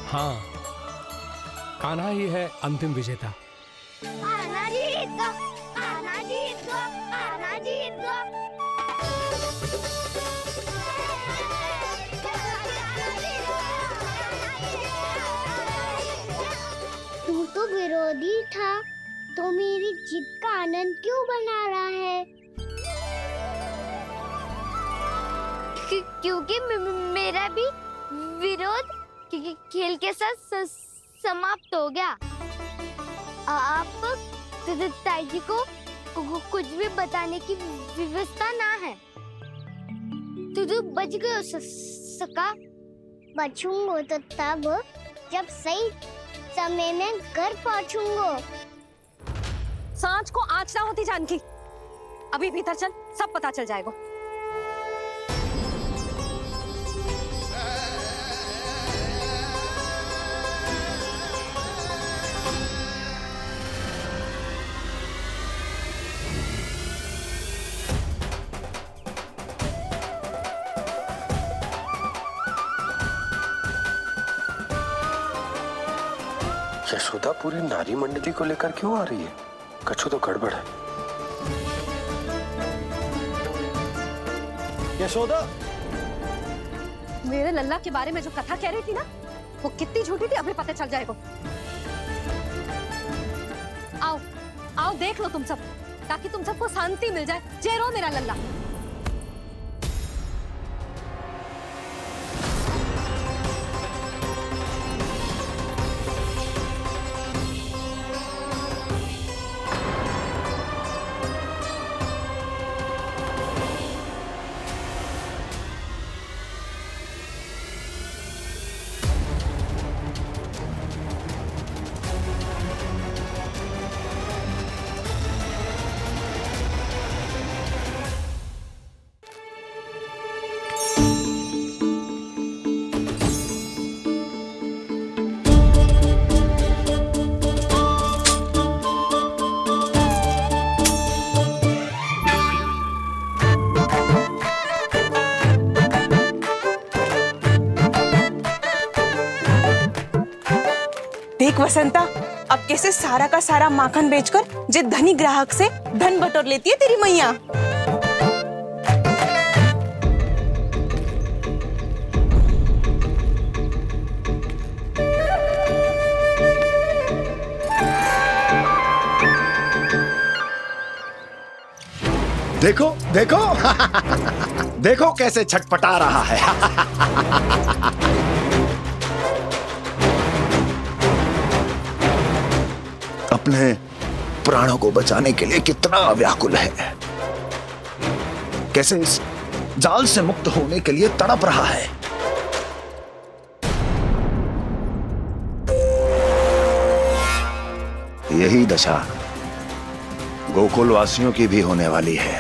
[SPEAKER 1] हाँ, कान्हा ही है अंतिम विजेता।
[SPEAKER 7] कान्हा जीत गो, कान्हा जीत गो, कान्हा जीत गो। तू तो विरोधी था, तो मेरी जीत का आनंद क्यों बना रहा है? क्योंकि मेरा भी विरोध खेल के साथ समाप्त हो गया। आप ताई को कुछ भी बताने की व्यवस्था ना है। तू बच गयो सका। बचूंगो तो तब जब सही समय में घर पहुंचूंगो।
[SPEAKER 4] सांच को आँच ना होती जानकी। अभी भीतर चल, सब पता चल जाएगा।
[SPEAKER 6] यशोदा पूरी नारी मंडली को लेकर क्यों आ रही है? कछु तो गड़बड़ है। यशोदा,
[SPEAKER 4] मेरे लल्ला के बारे में जो कथा कह रही थी ना, वो कितनी झूठी थी अभी पता चल जाएगा। आओ आओ देख लो तुम सब, ताकि तुम सबको शांति मिल जाए। जय रो मेरा लल्ला।
[SPEAKER 11] देख वसंता, अब कैसे सारा का सारा माखन बेचकर जे धनी ग्राहक से धन बटोर लेती है तेरी मैया।
[SPEAKER 12] देखो देखो देखो कैसे छटपटा रहा है। अपने प्राणों को बचाने के लिए कितना व्याकुल है, कैसे इस जाल से मुक्त होने के लिए तड़प रहा है। यही दशा गोकुल वासियों की भी होने वाली है,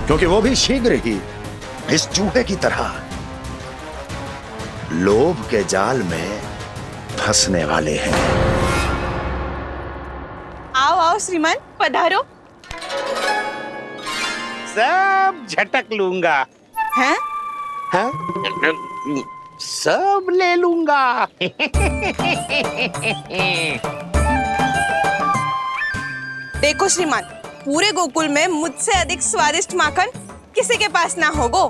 [SPEAKER 12] क्योंकि वो भी शीघ्र ही इस चूहे की तरह लोभ के जाल में फंसने वाले हैं।
[SPEAKER 11] आओ आओ श्रीमान, पधारो।
[SPEAKER 13] सब झटक लूंगा।
[SPEAKER 11] हैं?
[SPEAKER 13] हाँ? सब ले लूंगा।
[SPEAKER 11] देखो श्रीमान, पूरे गोकुल में मुझसे अधिक स्वादिष्ट माखन किसी के पास ना होगो।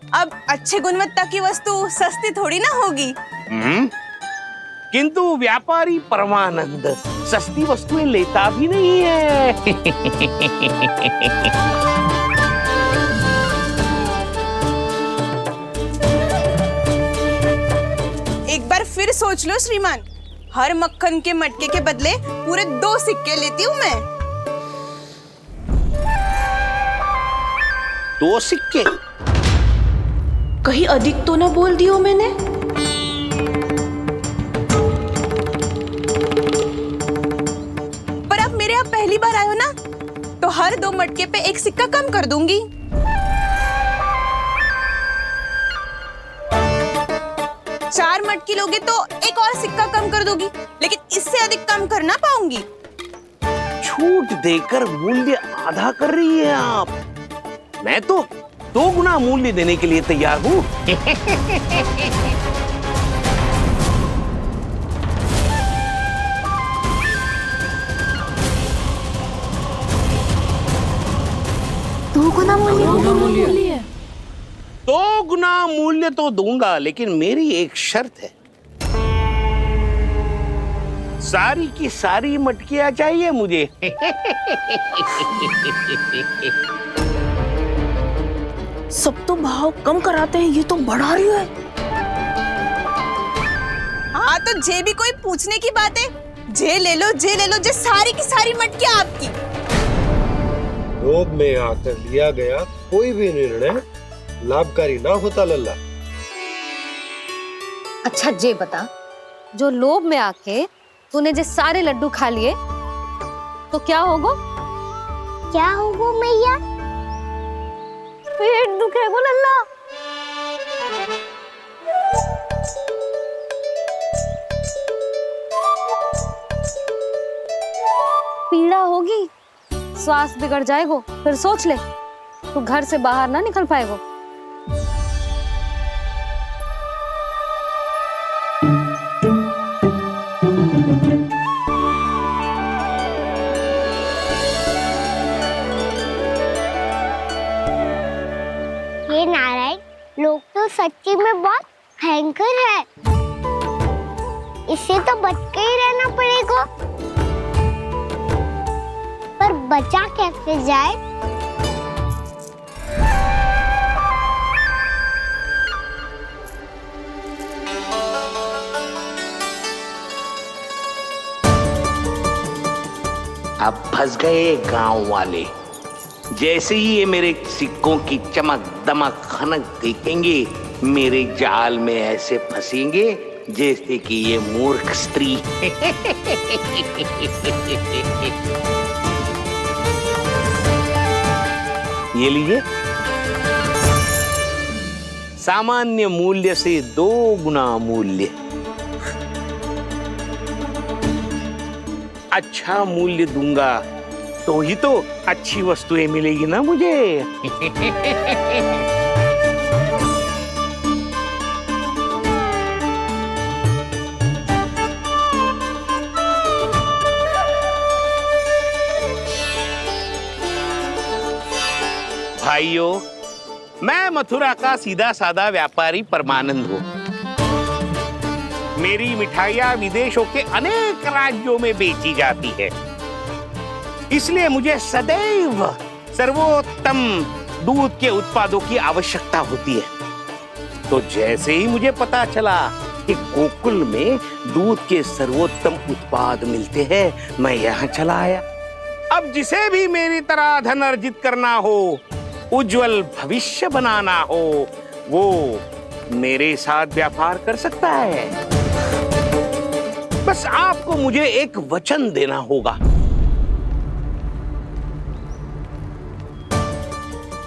[SPEAKER 11] अब अच्छे गुणवत्ता की वस्तु सस्ती थोड़ी ना होगी।
[SPEAKER 13] किंतु व्यापारी परमानंद सस्ती वस्तुएं लेता भी नहीं है।
[SPEAKER 11] एक बार फिर सोच लो श्रीमान, हर मक्खन के मटके के बदले पूरे 2 सिक्के लेती हूँ मैं।
[SPEAKER 13] 2 सिक्के?
[SPEAKER 11] कहीं अधिक तो ना बोल दियो मैंने? पर आप मेरे यहाँ पहली बार आए हो ना, तो हर 2 मटके पे 1 सिक्का कम कर दूंगी। चार मटकी लोगे तो 1 और सिक्का कम कर दोगी, लेकिन इससे अधिक कम कर ना पाऊंगी।
[SPEAKER 13] छूट देकर मूल्य आधा कर रही है आप। मैं तो 2 गुना मूल्य देने के लिए तैयार हूँ।
[SPEAKER 3] दो गुना मूल्य?
[SPEAKER 13] 2 गुना मूल्य तो दूंगा, लेकिन मेरी एक शर्त है। सारी की सारी मटकियां चाहिए मुझे।
[SPEAKER 11] सब तो भाव कम कराते हैं, ये तो बढ़ा रही है। हाँ तो जे भी कोई पूछने की बात है, जे ले लो, जे ले लो, जे सारी की सारी मटकियां आपकी।
[SPEAKER 6] लोभ में आकर लिया गया कोई भी निर्णय लाभकारी ना होता लल्ला।
[SPEAKER 4] अच्छा जे बता, जो लोभ में आके तूने जे सारे लड्डू खा लिए तो क्या होगा?
[SPEAKER 3] क्या होगा मैया?
[SPEAKER 4] पेट दुखेगा लल्ला। पीड़ा होगी, स्वास्थ्य बिगड़ जाएगा। फिर सोच ले, तू घर से बाहर ना निकल पाएगा।
[SPEAKER 3] ये नारायण, लोग तो सच्ची में बहुत भयंकर है। इससे तो बच के ही रहना पड़ेगा।
[SPEAKER 7] बचा कैसे जाए?
[SPEAKER 13] अब फंस गए गांव वाले। जैसे ही ये मेरे सिक्कों की चमक दमक खनक देखेंगे, मेरे जाल में ऐसे फंसेंगे जैसे कि ये मूर्ख स्त्री। ये लीजिए, सामान्य मूल्य से 2 गुना मूल्य। अच्छा मूल्य दूंगा तो ही तो अच्छी वस्तुएं मिलेगी ना मुझे। भाइयों, मैं मथुरा का सीधा साधा व्यापारी परमानंद हूँ। मेरी मिठाइयाँ विदेशों के अनेक राज्यों में बेची जाती है, इसलिए मुझे सदैव सर्वोत्तम दूध के उत्पादों की आवश्यकता होती है। तो जैसे ही मुझे पता चला कि गोकुल में दूध के सर्वोत्तम उत्पाद मिलते हैं, मैं यहाँ चला आया। अब जिसे भी मेरी तरह धन अर्जित करना हो, उज्जवल भविष्य बनाना हो, वो मेरे साथ व्यापार कर सकता है। बस आपको मुझे एक वचन देना होगा।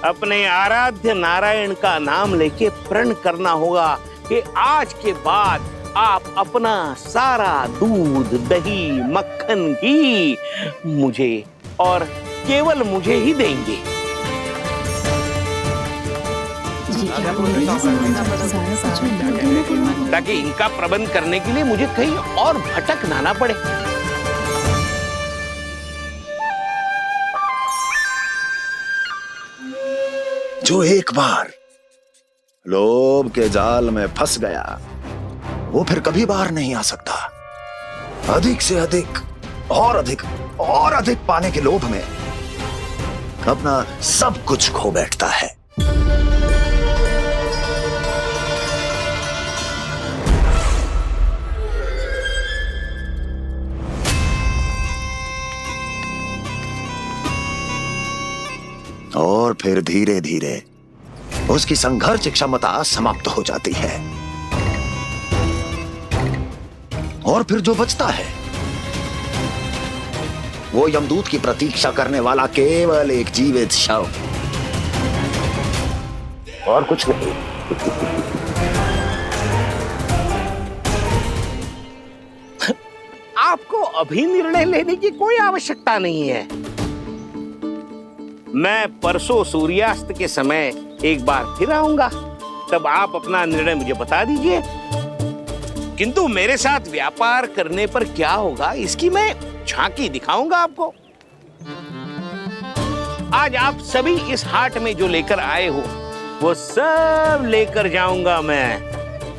[SPEAKER 13] अपने आराध्य नारायण का नाम लेके प्रण करना होगा कि आज के बाद आप अपना सारा दूध, दही, मक्खन, घी मुझे और केवल मुझे ही देंगे। ताकि इनका प्रबंध करने के लिए मुझे कहीं और भटकना ना पड़े।
[SPEAKER 12] जो एक बार लोभ के जाल में फंस गया, वो फिर कभी बाहर नहीं आ सकता। अधिक से अधिक और अधिक और अधिक पाने के लोभ में अपना सब कुछ खो बैठता है। और फिर धीरे धीरे उसकी संघर्ष क्षमता समाप्त हो जाती है, और फिर जो बचता है वो यमदूत की प्रतीक्षा करने वाला केवल एक जीवित शव, और कुछ नहीं।
[SPEAKER 13] आपको अभी निर्णय लेने की कोई आवश्यकता नहीं है। मैं परसों सूर्यास्त के समय एक बार फिर आऊंगा, तब आप अपना निर्णय मुझे बता दीजिए। किंतु मेरे साथ व्यापार करने पर क्या होगा, इसकी मैं झांकी दिखाऊंगा आपको। आज आप सभी इस हाट में जो लेकर आए हो, वो सब लेकर जाऊंगा मैं,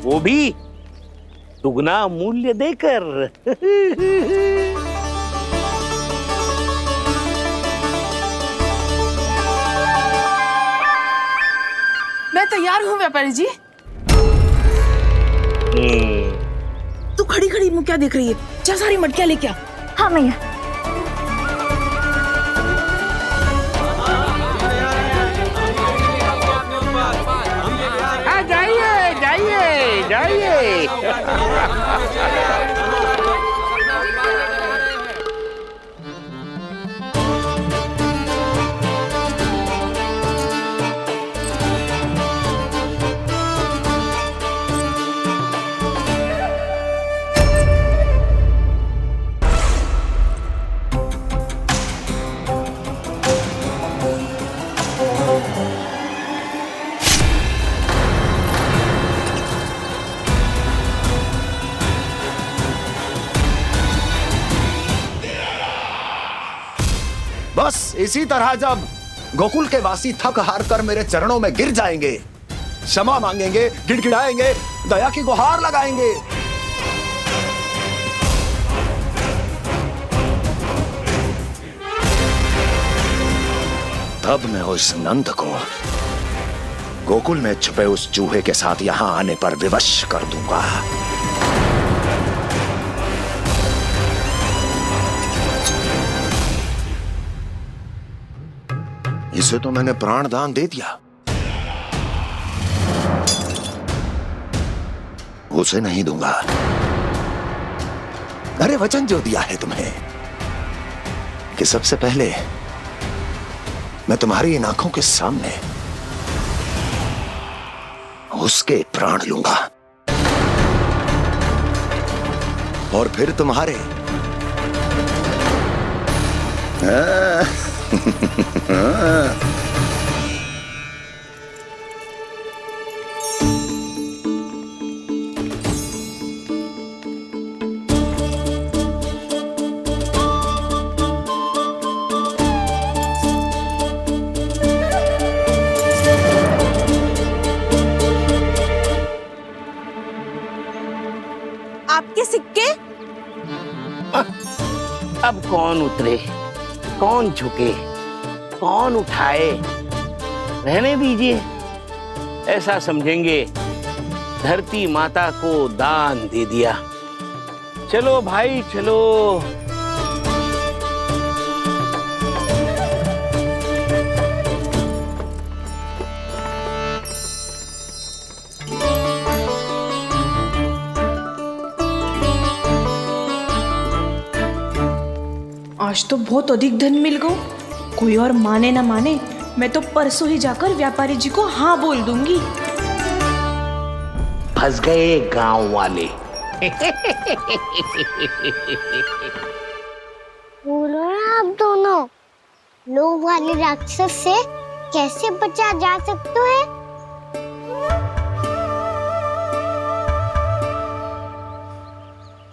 [SPEAKER 13] वो भी दुगना मूल्य देकर।
[SPEAKER 5] मैं तैयार हूँ व्यापारी जी। तू खड़ी खड़ी मुँह क्या देख रही है? चल सारी मटकियाँ लेके आ।
[SPEAKER 9] हाँ मैया।
[SPEAKER 13] हाँ जाइए जाइए जाइए।
[SPEAKER 12] बस इसी तरह जब गोकुल के वासी थक हार कर मेरे चरणों में गिर जाएंगे, क्षमा मांगेंगे, गिड़गिड़ाएंगे, दया की गुहार लगाएंगे, तब मैं उस नंद को गोकुल में छुपे उस चूहे के साथ यहां आने पर विवश कर दूंगा। इसे तो मैंने प्राण दान दे दिया, उसे नहीं दूंगा। अरे वचन जो दिया है तुम्हें कि सबसे पहले मैं तुम्हारी इन आंखों के सामने उसके प्राण लूंगा और फिर तुम्हारे।
[SPEAKER 11] आपके सिक्के?
[SPEAKER 13] अब कौन उतरे, कौन झुके, कौन उठाए, रहने दीजिए। ऐसा समझेंगे धरती माता को दान दे दिया। चलो भाई चलो।
[SPEAKER 14] आज तो बहुत अधिक धन मिल गया। कोई और माने ना माने, मैं तो परसों ही जाकर व्यापारी जी को हाँ बोल दूंगी।
[SPEAKER 13] फंस गए गांव वाले।
[SPEAKER 7] बोलो ना आप दोनों, लोभ वाले राक्षस से कैसे बचा जा सकता है?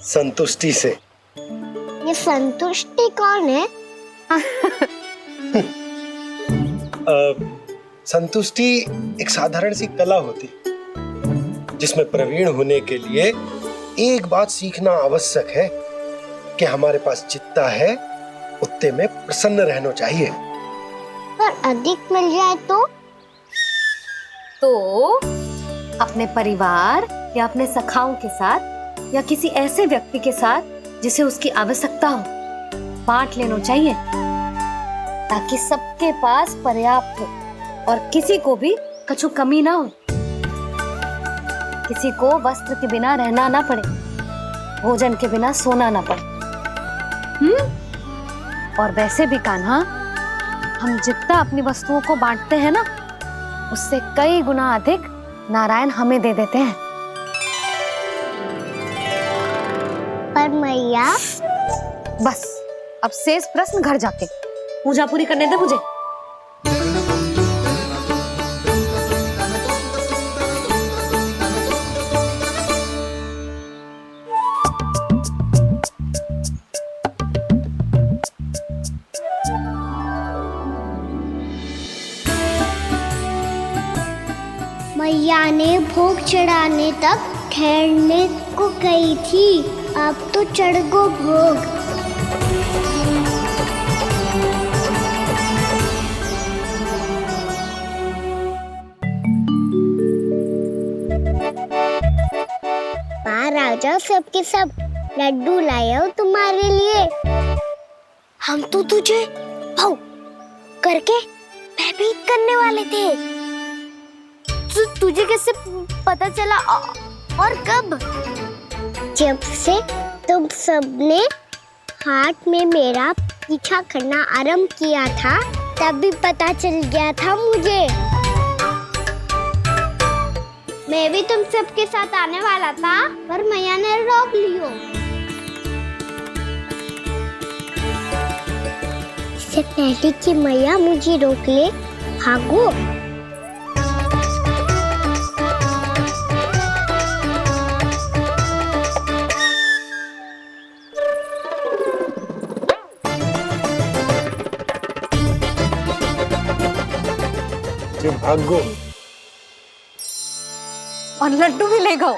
[SPEAKER 6] संतुष्टि से।
[SPEAKER 7] ये संतुष्टि कौन है?
[SPEAKER 6] संतुष्टि एक साधारण सी कला होती जिसमें प्रवीण होने के लिए एक बात सीखना आवश्यक है कि हमारे पास जितना है उतने में प्रसन्न रहना चाहिए।
[SPEAKER 7] पर अधिक मिल जाए
[SPEAKER 4] तो अपने परिवार या अपने सखाओं के साथ या किसी ऐसे व्यक्ति के साथ जिसे उसकी आवश्यकता हो बांट लेना चाहिए, ताकि सबके पास पर्याप्त हो और किसी को भी कछु कमी ना हो। किसी को वस्त्र के बिना रहना ना पड़े, भोजन के बिना सोना ना पड़े। और वैसे भी कान्हा, हम जितना अपनी वस्तुओं को बांटते हैं ना, उससे कई गुना अधिक नारायण हमें दे देते हैं।
[SPEAKER 7] पर मैया,
[SPEAKER 4] बस अब शेष प्रश्न घर जाके पूजा पूरी करने दे मुझे।
[SPEAKER 7] मैया ने भोग चढ़ाने तक ठहरने को कही थी, अब तो चढ़ गो भोग। बाहर आ जाओ, सबके सब लड्डू लाया हूँ तुम्हारे लिए। हम तो तुझे भाव करके भयभीत करने वाले थे। तुझे कैसे पता चला और कब? जब से तुम सबने हाथ में मेरा पीछा करना आरंभ किया था, तभी पता चल गया था मुझे। मैं भी तुम सबके साथ आने वाला था, पर मैया ने रोक लियो। इससे पहले कि मैया मुझे रोक ले, भागो।
[SPEAKER 6] भागो
[SPEAKER 4] और लड्डू भी ले गो।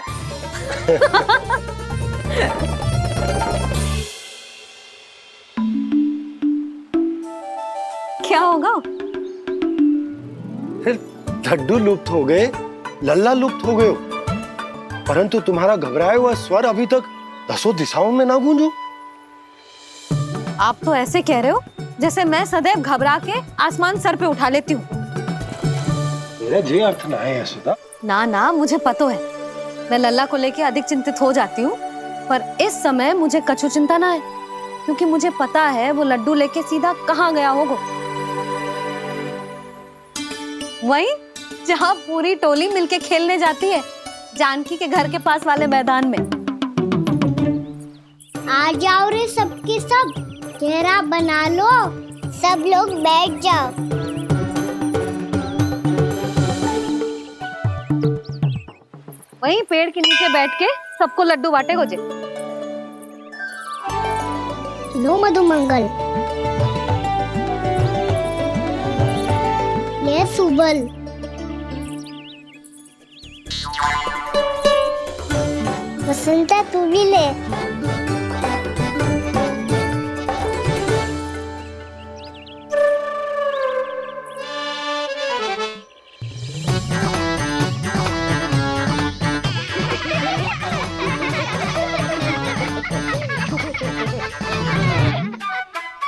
[SPEAKER 4] क्या होगा?
[SPEAKER 6] फिर लड्डू लुप्त हो गए, लल्ला लुप्त हो गए हो, परंतु तुम्हारा घबराया हुआ स्वर अभी तक 10 दिशाओं में ना गूंजो।
[SPEAKER 4] आप तो ऐसे कह रहे हो जैसे मैं सदैव घबरा के आसमान सर पे उठा लेती हूँ।
[SPEAKER 6] मेरा जे अर्थ ना है यशोदा।
[SPEAKER 4] ना ना, मुझे पता है, मैं लल्ला को लेके अधिक चिंतित हो जाती हूँ, पर इस समय मुझे कछु चिंता ना है, क्योंकि मुझे पता है वो लड्डू लेके सीधा कहाँ गया होगा। वहीं जहाँ पूरी टोली मिलके खेलने जाती है, जानकी के घर के पास वाले मैदान में।
[SPEAKER 7] आ जाओ रे सबके सब, घेरा बना लो, सब लोग बैठ जाओ।
[SPEAKER 4] वहीं पेड़ के नीचे बैठ के सबको लड्डू बांटे गोजे।
[SPEAKER 7] लो मधुमंगल, ये सुबल, वसंता तू भी ले।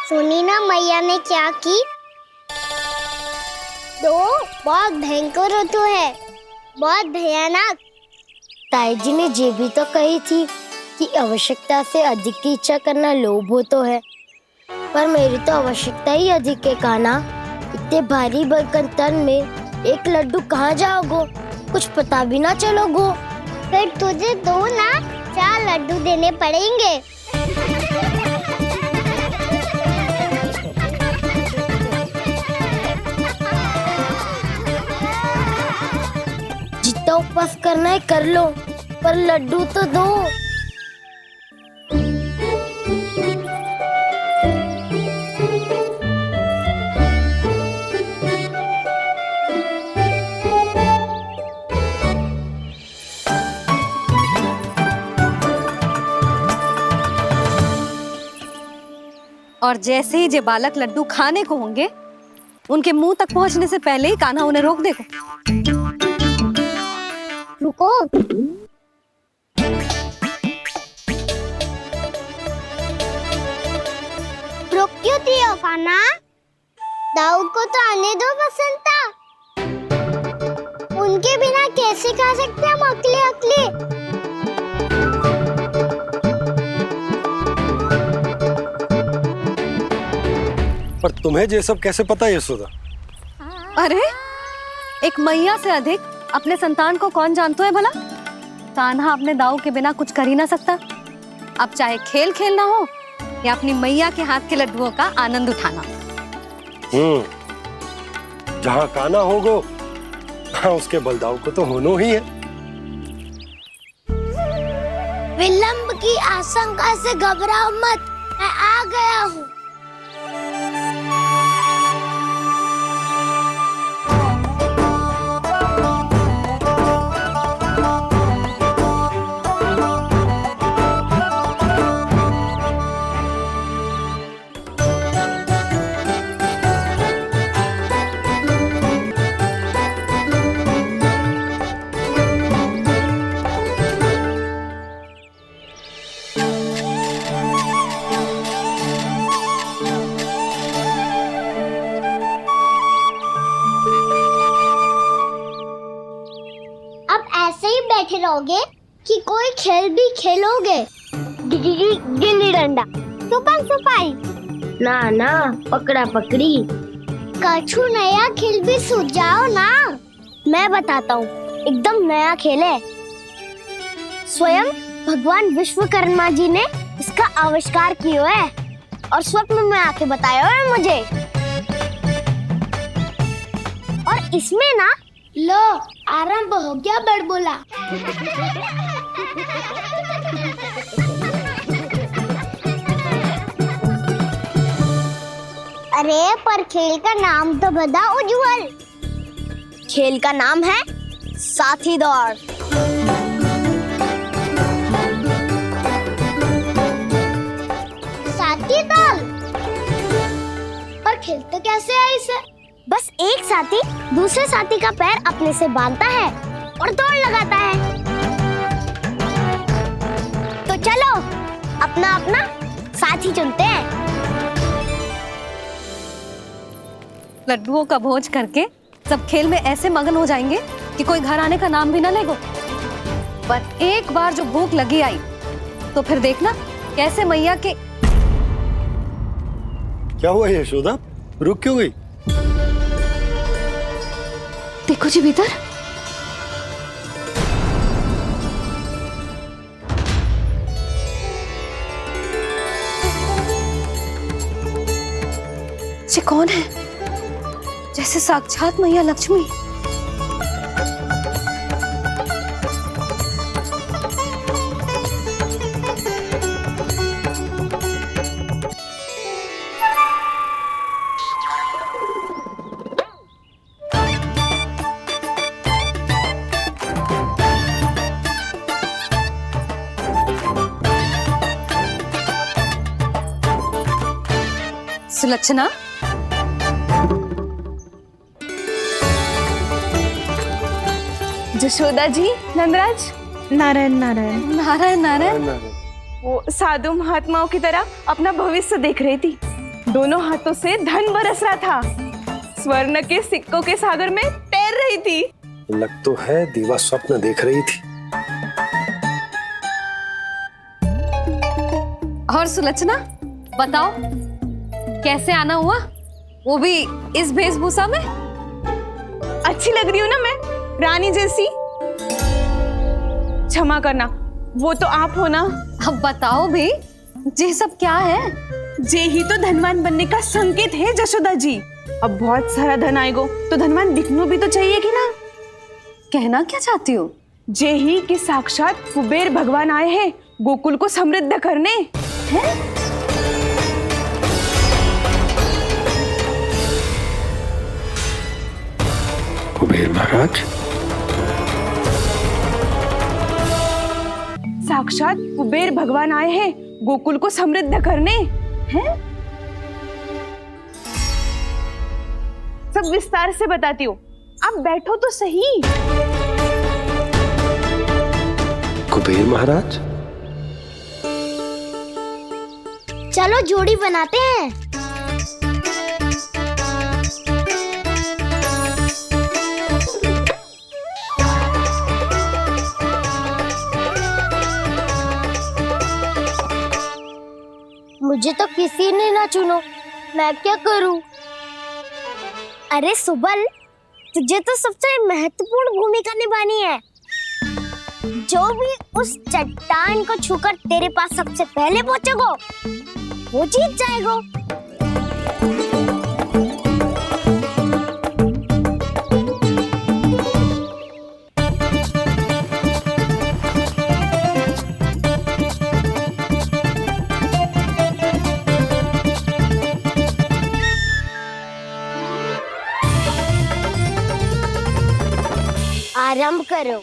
[SPEAKER 7] सुनी ना मैया ने क्या की? तो बहुत भयंकर ऋतु है, बहुत भयानक। ताई जी ने ये भी तो कही थी कि आवश्यकता से अधिक की इच्छा करना लोभ हो तो है, पर मेरी तो आवश्यकता ही अधिक है कान्हा। इतने भारी भरकम तन में एक लड्डू कहाँ जाओगो, कुछ पता भी ना चलोगो। फिर तुझे 2 ना 4 लड्डू देने पड़ेंगे। जितना उपवास करना है कर लो, पर लड्डू तो दो।
[SPEAKER 4] और जैसे ही जे बालक लड्डू खाने को होंगे, उनके मुंह तक पहुंचने से पहले ही कान्हा उन्हें रोक देगा।
[SPEAKER 7] रुको, रुक क्यों दियो कान्हा? दाऊ को तो आने दो बसंता। उनके बिना कैसे खा सकते हम अकेले अकेले?
[SPEAKER 6] पर तुम्हें ये सब कैसे पता है यशोदा?
[SPEAKER 4] अरे, एक मैया से अधिक अपने संतान को कौन जानता है भला? कान्हा अपने दाऊ के बिना कुछ कर ही ना सकता। अब चाहे खेल खेलना हो या अपनी मैया के हाथ के लड्डुओं का आनंद उठाना।
[SPEAKER 6] जहाँ कान्हा होगो, हाँ उसके बलदाऊ को तो होनो ही है।
[SPEAKER 7] विलंब की आशंका से घबराओ मत, मैं आ गया हूँ। बैठे रहोगे कि कोई खेल भी खेलोगे? गिल्ली डंडा, छुपन छुपाई, ना ना पकड़ा पकड़ी, कछु नया खेल भी सुझाओ ना। मैं बताता हूँ, एकदम नया खेल है। स्वयं भगवान विश्वकर्मा जी ने इसका आविष्कार किया है और स्वप्न में आके बताया है मुझे। और इसमें ना, लो आरंभ हो गया बड़बोला। अरे पर खेल का नाम तो बता उज्जवल। खेल का नाम है साथी दौड़। साथी दौड़? पर खेलते कैसे है इसे?
[SPEAKER 3] बस एक साथी दूसरे साथी का पैर अपने से बांधता है और दौड़ लगाता है। तो चलो अपना अपना साथी चुनते हैं।
[SPEAKER 4] लड्डुओं का भोज करके सब खेल में ऐसे मगन हो जाएंगे कि कोई घर आने का नाम भी ना लेगो। पर एक बार जो भूख लगी आई तो फिर देखना कैसे मैया के।
[SPEAKER 6] क्या हुआ यशोदा, रुक क्यों गई?
[SPEAKER 4] देखो जी भीतर। ये कौन है? जैसे साक्षात मैया लक्ष्मी। सुलक्षणा,
[SPEAKER 5] जशोदा जी, नंदराज।
[SPEAKER 14] नारायण नारायण
[SPEAKER 4] नारायण नारायण।
[SPEAKER 5] वो साधु महात्माओं की तरह अपना भविष्य देख रही थी। दोनों हाथों से धन बरस रहा था। स्वर्ण के सिक्कों के सागर में तैर रही थी।
[SPEAKER 6] लग तो है दीवा स्वप्न देख रही थी।
[SPEAKER 4] और सुलक्षणा बताओ कैसे आना हुआ, वो भी इस वेशभूषा में?
[SPEAKER 5] अच्छी लग रही हूँ ना मैं, रानी जैसी? क्षमा करना, वो तो आप हो ना।
[SPEAKER 4] अब बताओ भी ये सब क्या है?
[SPEAKER 5] जे ही तो धनवान बनने का संकेत है जशोदा जी। अब बहुत सारा धन आएगा तो धनवान दिखना भी तो चाहिए कि ना।
[SPEAKER 4] कहना क्या चाहती हो?
[SPEAKER 5] जे ही कि साक्षात कुबेर भगवान आए हैं गोकुल को समृद्ध करने। हैं?
[SPEAKER 6] कुबेर महाराज?
[SPEAKER 5] साक्षात कुबेर भगवान आए हैं गोकुल को समृद्ध करने। हैं? सब विस्तार से बताती हूँ, आप बैठो तो सही।
[SPEAKER 6] कुबेर महाराज?
[SPEAKER 3] चलो जोड़ी बनाते हैं। मुझे तो किसी ने ना चुनो, मैं क्या करूं? अरे सुबल, तुझे तो सबसे महत्वपूर्ण भूमिका निभानी है। जो भी उस चट्टान को छूकर तेरे पास सबसे पहले पहुंचेगा वो जीत जाएगा। आरंभ करो।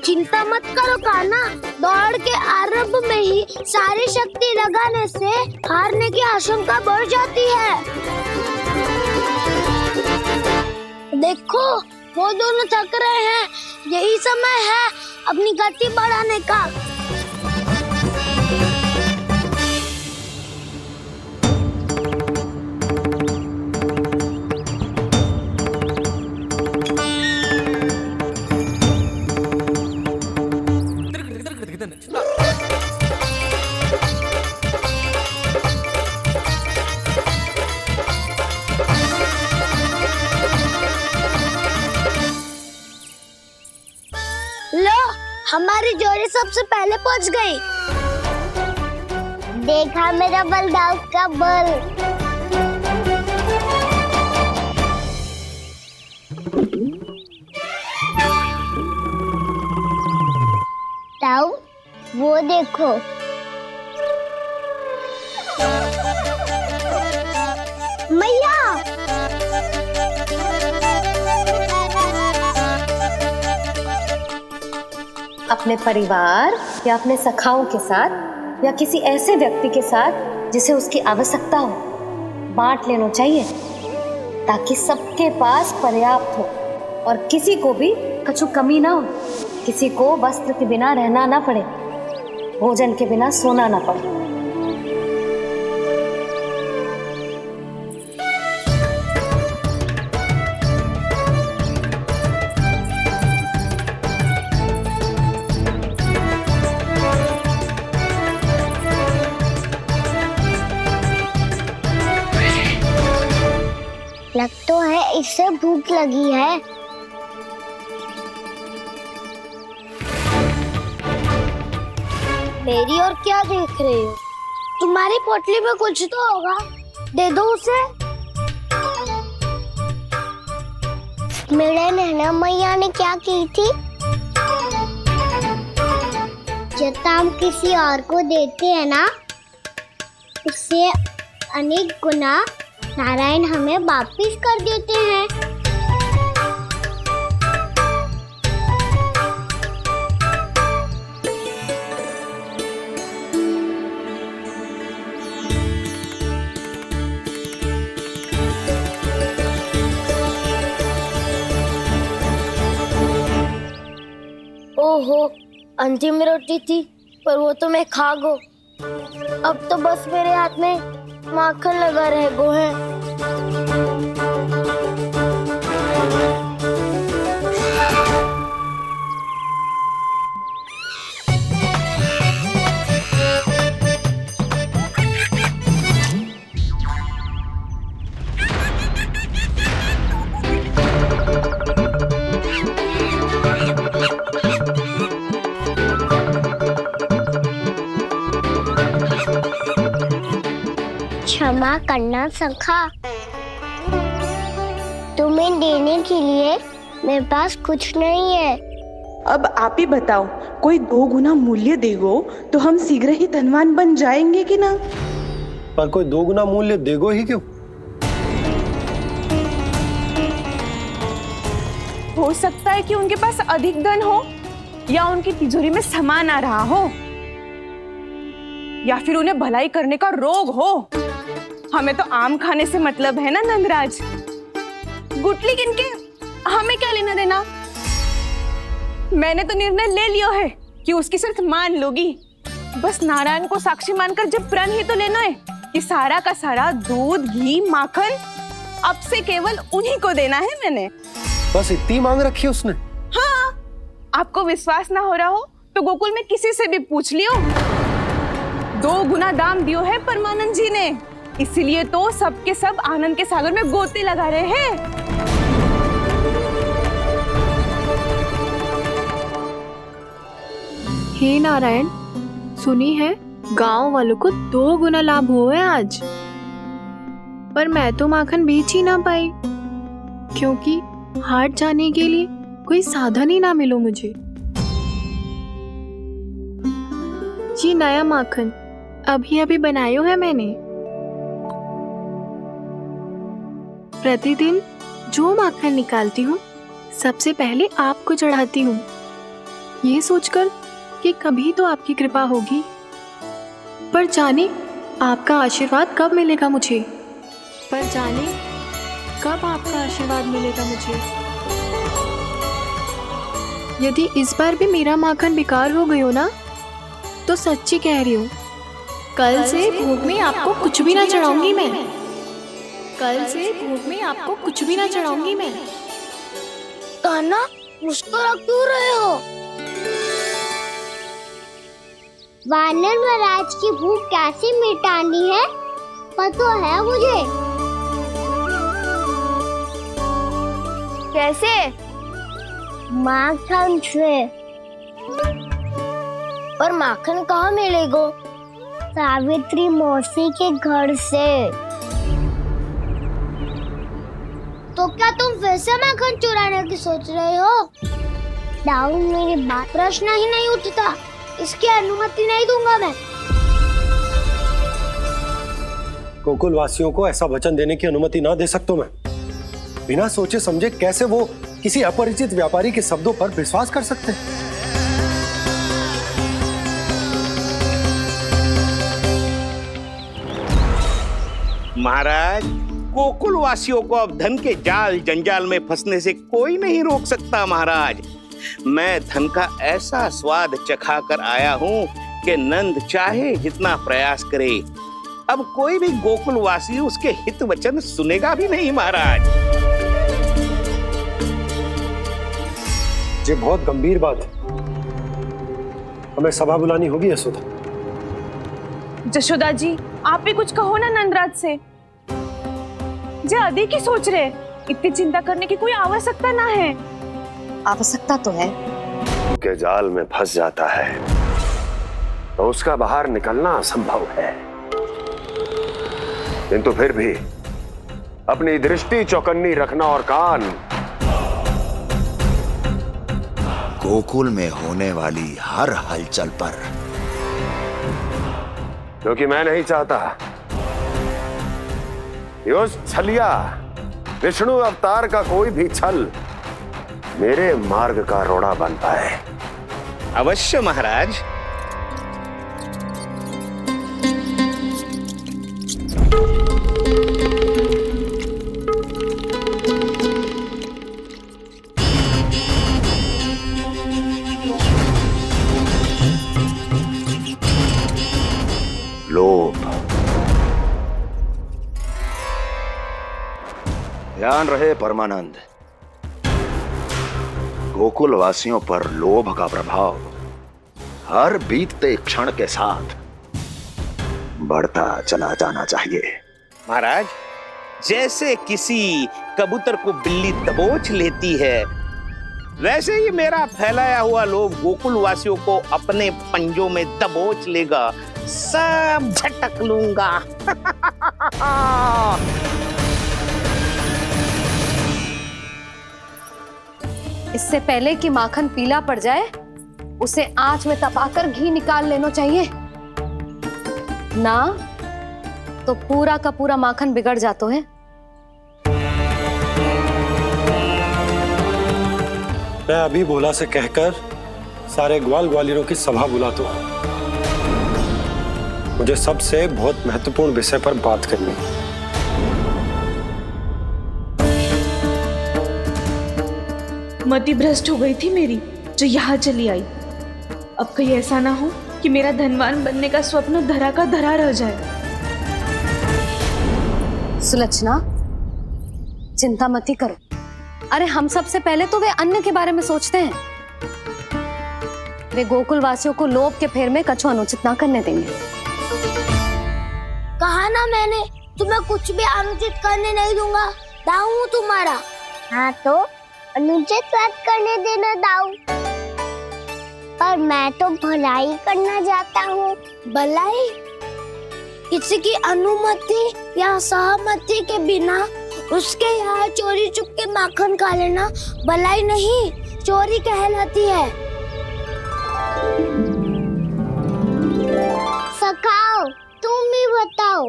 [SPEAKER 3] चिंता मत करो कान्हा, दौड़ के आरंभ में ही सारी शक्ति लगाने से हारने की आशंका बढ़ जाती है। देखो वो दोनों थक रहे हैं, यही समय है अपनी गति बढ़ाने का।
[SPEAKER 7] हमारी जोड़ी सबसे पहले पहुंच गई। देखा मेरा बलदाव का बल। ताऊ, वो देखो। मैया।
[SPEAKER 4] अपने परिवार या अपने सखाओं के साथ या किसी ऐसे व्यक्ति के साथ जिसे उसकी आवश्यकता हो, बांट लेना चाहिए ताकि सबके पास पर्याप्त हो और किसी को भी कछु कमी ना हो, किसी को वस्त्र के बिना रहना ना पड़े, भोजन के बिना सोना ना पड़े।
[SPEAKER 7] लग तो है इससे भूख लगी है। मेरी और क्या देख रहे हो? तुम्हारी पोटली में कुछ तो होगा, दे दो उसे। मेरे नैना मैया ने क्या की थी? जब हम किसी और को देते हैं ना, उससे अनेक गुना नारायण हमें वापिस कर देते हैं। ओहो, अंतिम रोटी थी, पर वो तो मैं खा गो। अब तो बस मेरे हाथ में माखन लगा रह गो है। क्षमा करना सखा, तुम्हें देने के लिए मेरे पास कुछ नहीं है।
[SPEAKER 5] अब आप ही बताओ, कोई 2 गुना मूल्य देगो तो हम शीघ्र ही धनवान बन जाएंगे कि ना?
[SPEAKER 6] पर कोई 2 गुना मूल्य देगो ही क्यों?
[SPEAKER 5] हो सकता है कि उनके पास अधिक धन हो, या उनकी तिजोरी में सामान आ रहा हो, या फिर उन्हें भलाई करने का रोग हो। हमें तो आम खाने से मतलब है ना नंदराज। गुटली किनके, हमें क्या लेना देना। मैंने तो निर्णय ले लिया है कि उसकी सिर्फ मान लोगी। बस नारायण को साक्षी मानकर जब प्रण ही तो लेना है कि सारा का सारा दूध, घी, माखन अब से केवल उन्हीं को देना है मैंने।
[SPEAKER 6] बस इतनी मांग रखी उसने?
[SPEAKER 5] हाँ, आपको विश्वास ना हो रहा हो तो गोकुल में किसी से भी पूछ लियो। 2 गुना दाम दियो है परमानंद जी ने, इसलिए तो सबके सब आनंद के सागर में गोते लगा रहे हैं।
[SPEAKER 15] हे नारायण, सुनी है गांव वालों को 2 गुना लाभ हुआ है आज, पर मैं तो माखन बेच ही ना पाई क्योंकि हाट जाने के लिए कोई साधन ही ना मिलो मुझे। ये नया माखन अभी अभी बनायो है मैंने। प्रतिदिन जो माखन निकालती हूँ सबसे पहले आपको चढ़ाती हूँ, ये सोचकर कि कभी तो आपकी कृपा होगी। पर जाने आपका आशीर्वाद कब मिलेगा मुझे, पर जाने कब आपका आशीर्वाद मिलेगा मुझे। यदि इस बार भी मेरा माखन बेकार हो गयो ना, तो सच्ची कह रही हूँ, कल से भोग में आपको कुछ भी ना चढ़ाऊंगी मैं। कल से भोग में आपको कुछ भी ना चढ़ाऊंगी मैं।
[SPEAKER 7] कान्हा, मुस्कुरा क्यों रहे हो? वानर महाराज की भूख कैसे मिटानी है पता है मुझे। कैसे? माखन से। पर माखन कहाँ मिलेगा? सावित्री मौसी के घर से। तो क्या तुम फिर से माखन चुराने की सोच रहे हो? दाऊ, मेरी बात प्रश्न ही नहीं उठता, इसकी अनुमति नहीं दूंगा मैं।
[SPEAKER 6] गोकुल वासियों को ऐसा वचन देने की अनुमति ना दे सकता मैं। बिना सोचे समझे कैसे वो किसी अपरिचित व्यापारी के शब्दों पर विश्वास कर सकते हैं?
[SPEAKER 13] महाराज, गोकुल वासियों को अब धन के जाल जंजाल में फंसने से कोई नहीं रोक सकता। महाराज, मैं धन का ऐसा स्वाद चखा कर आया हूँ कि नंद चाहे जितना प्रयास करे, अब कोई भी गोकुल वासी उसके हित वचन सुनेगा भी नहीं। महाराज,
[SPEAKER 6] ये बहुत गंभीर बात है, हमें सभा बुलानी होगी यशोदा।
[SPEAKER 5] जशोदा जी, आप भी कुछ कहो ना नंदराज से। जे अधिक ही सोच रहे, इतनी चिंता करने की कोई आवश्यकता ना है।
[SPEAKER 10] आवश्यकता तो है।
[SPEAKER 12] के जाल में फंस जाता है तो उसका बाहर निकलना असंभव है, किंतु फिर भी अपनी दृष्टि चौकन्नी रखना और कान गोकुल में होने वाली हर हलचल पर, क्योंकि मैं नहीं चाहता कि उस छलिया विष्णु अवतार का कोई भी छल मेरे मार्ग का रोड़ा बन पाए।
[SPEAKER 13] अवश्य महाराज।
[SPEAKER 12] लोभ, ध्यान रहे परमानंद, गोकुल वासियों पर लोभ का प्रभाव हर बीतते क्षण के साथ बढ़ता चला जाना चाहिए।
[SPEAKER 13] महाराज, जैसे किसी कबूतर को बिल्ली दबोच लेती है, वैसे ही मेरा फैलाया हुआ लोभ गोकुल वासियों को अपने पंजों में दबोच लेगा। सब झटक लूंगा।
[SPEAKER 4] इससे पहले कि माखन पीला पड़ जाए, उसे आंच में तपाकर घी निकाल लेना चाहिए ना, तो पूरा का पूरा माखन बिगड़ जाता है।
[SPEAKER 6] मैं अभी बोला से कहकर सारे ग्वाल ग्वालियरों की सभा बुलाता हूं। मुझे सबसे बहुत महत्वपूर्ण विषय पर बात करनी है।
[SPEAKER 14] मति भ्रष्ट हो गई थी मेरी, जो यहाँ चली आई। अब कहीं ऐसा ना हो कि मेरा धनवान बनने का स्वप्न धरा का धरा रह जाए।
[SPEAKER 4] सुलक्षणा, चिंता मत ही करो। अरे हम सबसे पहले तो वे अन्न के बारे में सोचते हैं। वे गोकुल वासियों को लोभ के फेर में कछु अनुचित ना करने देंगे।
[SPEAKER 7] कहा ना मैंने, तुम्हें कुछ भी अनुचित करने नहीं दूंगा। दाऊ हूँ तुम्हारा। हाँ तो अनुचित बात करने देना दाऊ, पर मैं तो भलाई करना चाहता हूँ। भलाई? किसी की अनुमति या सहमति के बिना उसके यहाँ चोरी चुप के माखन खा लेना भलाई नहीं, चोरी कहलाती है। सखाओ, तुम ही बताओ,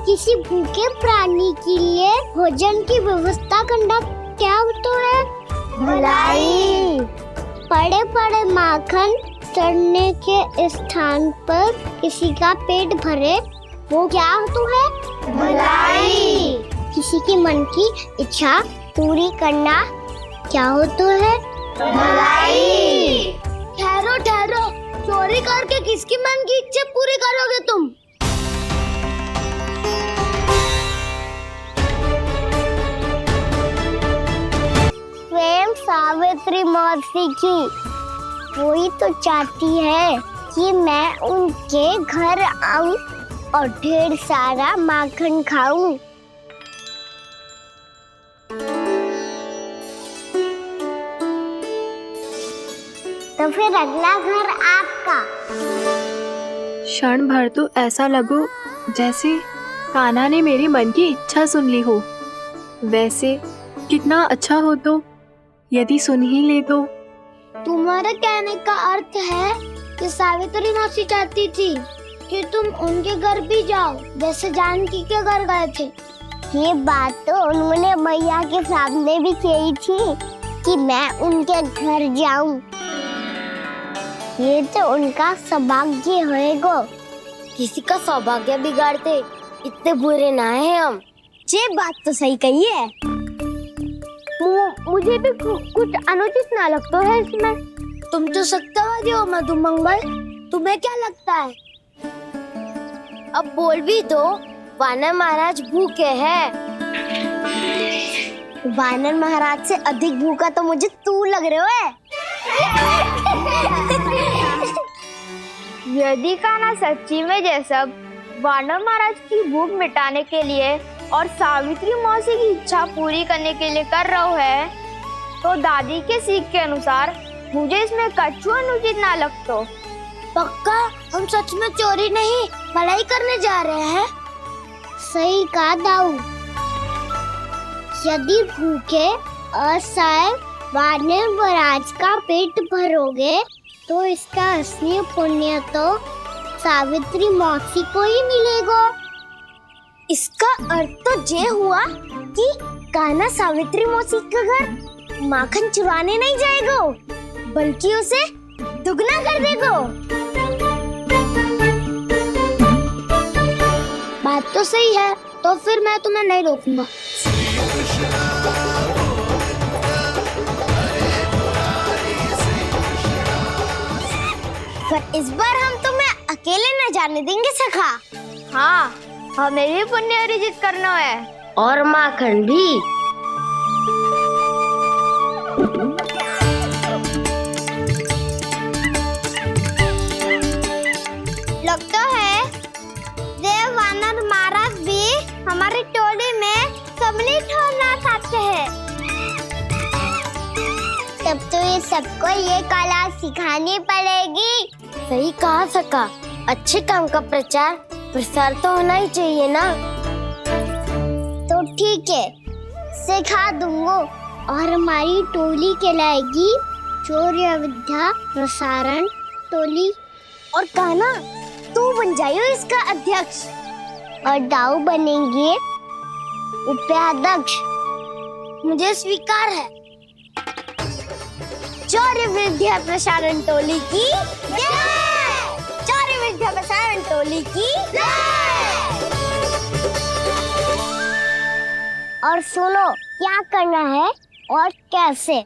[SPEAKER 7] किसी भूखे प्राणी के लिए भोजन की व्यवस्था करना क्या तो है? भलाई। पड़े पड़े माखन सड़ने के स्थान पर किसी का पेट भरे, वो क्या तो है? भलाई। किसी की मन की इच्छा पूरी करना क्या हो तो है? भलाई। ठहरो ठहरो, चोरी करके किसकी मन की इच्छा पूरी करोगे तुम? स्वयं सावित्री मौसी की। वही तो चाहती है कि मैं उनके घर आऊं और ढेर सारा माखन खाऊं।
[SPEAKER 3] तो फिर अगला घर आपका।
[SPEAKER 15] क्षण भर तो ऐसा लगो जैसे कान्हा ने मेरे मन की इच्छा सुन ली हो। वैसे कितना अच्छा हो तो यदि सुन ही ले तो।
[SPEAKER 7] तुम्हारे कहने का अर्थ है कि सावित्री मौसी चाहती थी कि तुम उनके घर भी जाओ, जैसे जानकी के घर गए थे।
[SPEAKER 3] ये बात तो उन्होंने मैया के सामने भी कही थी कि मैं उनके घर जाऊं। ये तो उनका सौभाग्य होएगा।
[SPEAKER 7] किसी का सौभाग्य बिगाड़ते इतने बुरे ना है हम।
[SPEAKER 3] ये बात तो सही कही है। मुझे भी कुछ अनुचित ना लगता है इसमें।
[SPEAKER 7] तुम तो सत्यवादी हो मधुमंगल, तुम्हें क्या लगता है? अब बोल भी दो, वानर महाराज भूखे हैं।
[SPEAKER 3] वानर महाराज से अधिक भूखा तो मुझे तू लग रहे हो।
[SPEAKER 7] यदि कान्हा सच्ची में ये सब वानर महाराज की भूख मिटाने के लिए और सावित्री मौसी की इच्छा पूरी करने के लिए कर रहा है, तो दादी के सीख के अनुसार मुझे इसमें कछु अनुचित ना लगता। पक्का हम सच में चोरी नहीं भलाई करने जा रहे हैं।
[SPEAKER 3] सही कहा दाऊ। यदि भूखे असहाय वानर महाराज का पेट भरोगे तो इसका असली पुण्य तो सावित्री मौसी को ही मिलेगा। इसका अर्थ तो ये हुआ कि कान्हा सावित्री मौसी का घर माखन चुराने नहीं जाएगा, बल्कि उसे दुगना कर देगा।
[SPEAKER 7] बात तो सही है, तो फिर मैं तुम्हें नहीं रोकूंगा।
[SPEAKER 3] पर इस बार हम तुम्हें अकेले न जाने देंगे सखा।
[SPEAKER 7] हाँ, हमें भी पुण्य अर्जित करना है और माखन भी।
[SPEAKER 3] लगता है देव वानर महाराज भी हमारी टोली में सम्मिलित होना चाहते हैं। तब तो ये सबको ये कला सिखानी पड़ेगी।
[SPEAKER 7] सही कहा सका। अच्छे काम का प्रचार प्रसार तो होना ही चाहिए ना।
[SPEAKER 3] तो ठीक है, सिखा दूंगा और हमारी टोली कहलाएगी चौर्य विद्या प्रसारण टोली। और कान्हा तू बन जाइयो इसका अध्यक्ष और दाऊ बनेंगे उपाध्यक्ष। मुझे स्वीकार है। चौर्य विद्या प्रसारण टोली की जय। चौर्य विद्या प्रसारण टोली की जय। और सुनो क्या करना है और कैसे।